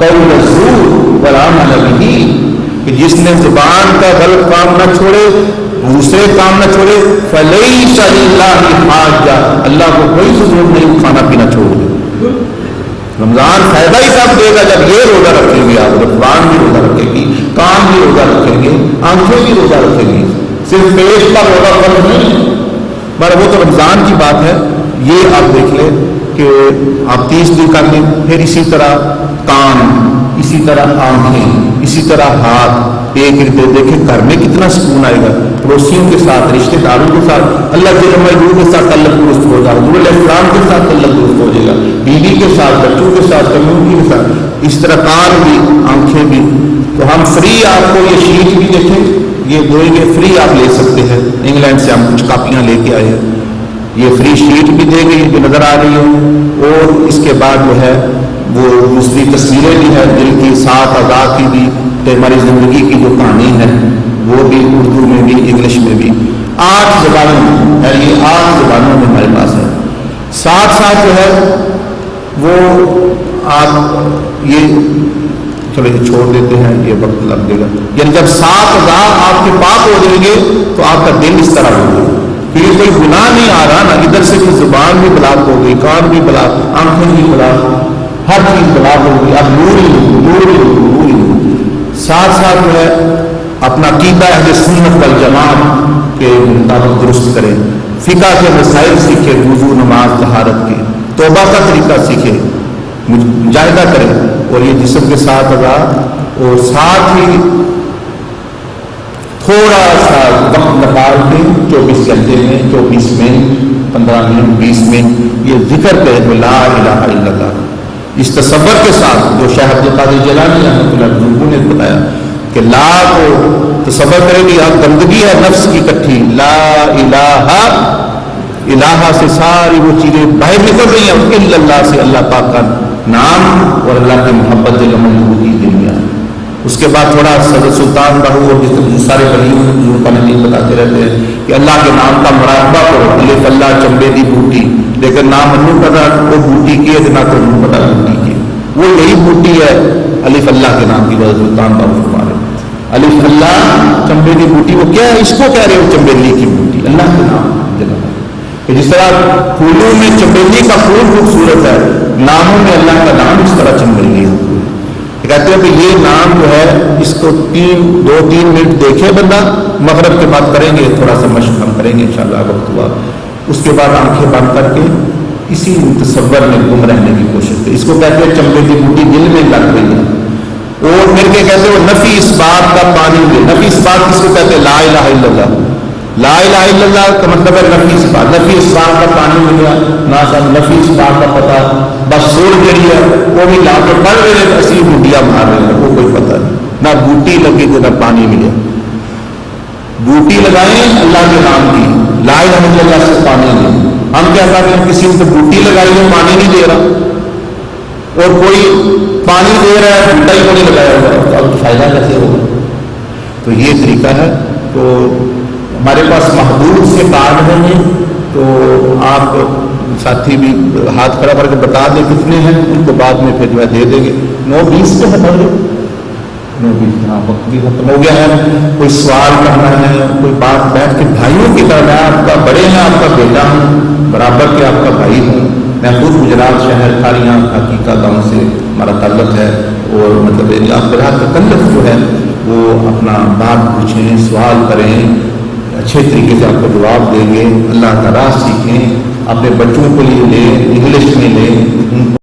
قول الزور والعمل به، کہ جس نے زبان کا غلط کام نہ چھوڑے، دوسرے کام نہ چھوڑے، فلیس للہ حاجہ، اللہ کو کوئی ضرورت نہیں کھانا پینا چھوڑ دے۔ رمضان فائدہ ہی تب دے گا جب یہ روزہ رکھیں گے آپ، زبان بھی روزہ رکھے گی، کان بھی روزہ رکھیں گے، آنکھیں بھی روزہ رکھیں گی، صرف پیٹ کا روزہ فرض نہیں، پر وہ تو رمضان کی بات ہے۔ یہ آپ دیکھ لیں کہ آپ 30 دن کر لیں، پھر اسی طرح کان، اسی طرح آنکھیں، اسی طرح ہاتھ، ایک دے دیکھیں گھر میں کتنا سکون آئے گا، پڑوسیوں کے ساتھ، رشتہ داروں کے ساتھ، اللہ کے مجدور کے ساتھ تعلق درست ہو جائے گا، حضور علیہ السلام کے ساتھ تعلق درست ہو جائے گا، بیوی کے ساتھ، بچوں کے ساتھ، کمیونٹی کے ساتھ، اس طرح کان بھی، آنکھیں بھی۔ تو ہم فری آپ کو یہ شیٹ بھی دیکھیں، یہ دیں گے فری، آپ لے سکتے ہیں، انگلینڈ سے ہم کچھ کاپیاں لے کے آئے ہیں، یہ فری شیٹ بھی دیں گے جو نظر آ رہی ہے، اور اس کے بعد جو ہے وہ دوسری تصویریں بھی ہیں دل کی، 7 اعضاء کی بھی، کہ ہماری زندگی کی جو کہانی ہے وہ بھی اردو میں بھی، انگلش میں بھی، 8 زبانوں میں، یعنی یہ 8 زبانوں میں ہمارے پاس ہے۔ ساتھ ساتھ جو ہے وہ آپ یہ چلو یہ چھوڑ دیتے ہیں، یہ وقت لگ دے گا، یعنی جب 7 اعضاء آپ کے پاک ہو جائیں گے تو آپ کا دل اس طرح ہوگا، کیونکہ کوئی گناہ نہیں آ رہا نا، ادھر سے کوئی زبان بھی بلاک ہو گئی، کان بھی بلاک، آنکھیں بھی بلاک، ہر چیز بلاک ہو گئی، اب نور ہی نور ہی نور ہی نور۔ ساتھ ساتھ جو ہے اپنا عقیدہ اہل سنت والجماعت کے مطابق درست کریں، فقہ کے مسائل سیکھیں، وضو، نماز، طہارت کے، توبہ کا طریقہ سیکھیں، مجاہدہ کریں، اور یہ جسم کے 7 اعضاء، اور ساتھ ہی تھوڑا سا وقت نکال کے 24 گھنٹے میں، 24 منٹ، 15 منٹ، 20 منٹ یہ ذکر کریں، لا الہ الا اللہ، اس تصور کے ساتھ جو شیخ عبد القادر جیلانی رحمۃ اللہ علیہ نے بتایا کہ لا کو تصور کریں کہ یہاں گندگی ہے نفس کی اکٹھی، لا الہ، الہ سے ساری وہ چیزیں باہر نکل رہی ہیں، الا اللہ سے اللہ پاک کا نام اور اللہ کی محبت جل مجدہ کی دل میں۔ اس کے بعد تھوڑا صدر سلطان بہو اور جس طرح سارے بلیوں کا نتیجہ بتاتے رہتے ہیں کہ اللہ کے نام کا مراقبہ کرو، الف اللہ چمبے دی بوٹی، لیکن نام انو پتا وہ بوٹی کی ہے نہ تو انو پتا بوٹی کی، وہ یہی بوٹی ہے الف اللہ کے نام کی وجہ سلطان بہو فرما رہے الف اللہ چمبے دی بوٹی، وہ کیا ہے، اس کو کہہ رہے ہو چمبیلی کی بوٹی، اللہ کے نام جناب، کہ جس طرح پھولوں میں چمبیلی کا پھول خوبصورت ہے، ناموں میں اللہ کا نام اس طرح چمبیلی ہے۔ کہتے ہیں کہ یہ نام جو ہے اس کو 2-3 منٹ دیکھے بندہ، مغرب کے بعد کریں گے، تھوڑا سا مشق ہم کریں گے انشاءاللہ وقت ہوا، اس کے بعد آنکھیں بند کر کے اسی تصور میں گم رہنے کی کوشش کریں۔ اس کو کہتے ہیں چمبے کی بوٹی دل میں لگ رہی ہے، اور پھر کے کہتے ہیں نفی اس بات کا پانی میں، نفی اس بات کس کو کہتے ہیں، لا الہ الا اللہ، لا الہ الا اللہ کا مطلب ہے نفی اس بات، نفی اس بات کا پانی مل گیا نہ صاحب، نفی اس بات کا پتہ بس سوڑ جڑی ہے وہ بھی لا کے پڑھ رہے ہیں، اسی بوٹیاں مار رہے ہیں، وہ کوئی پتہ نہیں، نہ بوٹی لگی تو نہ پانی ملے۔ بوٹی لگائیں اللہ کے نام کی، لا الہ الا اللہ سے پانی دیں، ہم کیا کرتے ہیں کسی سے بوٹی لگائی ہے پانی نہیں دے رہا، اور کوئی پانی دے رہا ہے بوٹا ہی کو نہیں لگایا ہوا، تو اب فائدہ کیسے ہوگا؟ تو یہ طریقہ ہے۔ تو ہمارے پاس محدود سے کارڈ ہیں، تو آپ ساتھی بھی ہاتھ کھڑا کر کے بتا دیں کتنے ہیں، ان کو بعد میں پھر جو ہے دے دیں گے۔ 9:20 پہ ہے 9:20، ہاں وقت بھی ختم ہو گیا ہے۔ کوئی سوال کرنا ہے، کوئی بات بیٹھ کے بھائیوں کی طرح، میں آپ کا بڑے ہیں، آپ کا بیٹا ہوں، برابر کے آپ کا بھائی ہوں، میں خود گجرات شہر کھاریاں حقیقہ گاؤں سے ہمارا تعلق ہے، اور مطلب آپ کے رات تکلف جو ہے وہ اپنا بات پوچھیں، سوال کریں، اچھے طریقے سے آپ کو جواب دیں گے، اللہ کا راہ سیکھیں، اپنے بچوں کو لیے لیں، انگلش میں لیں،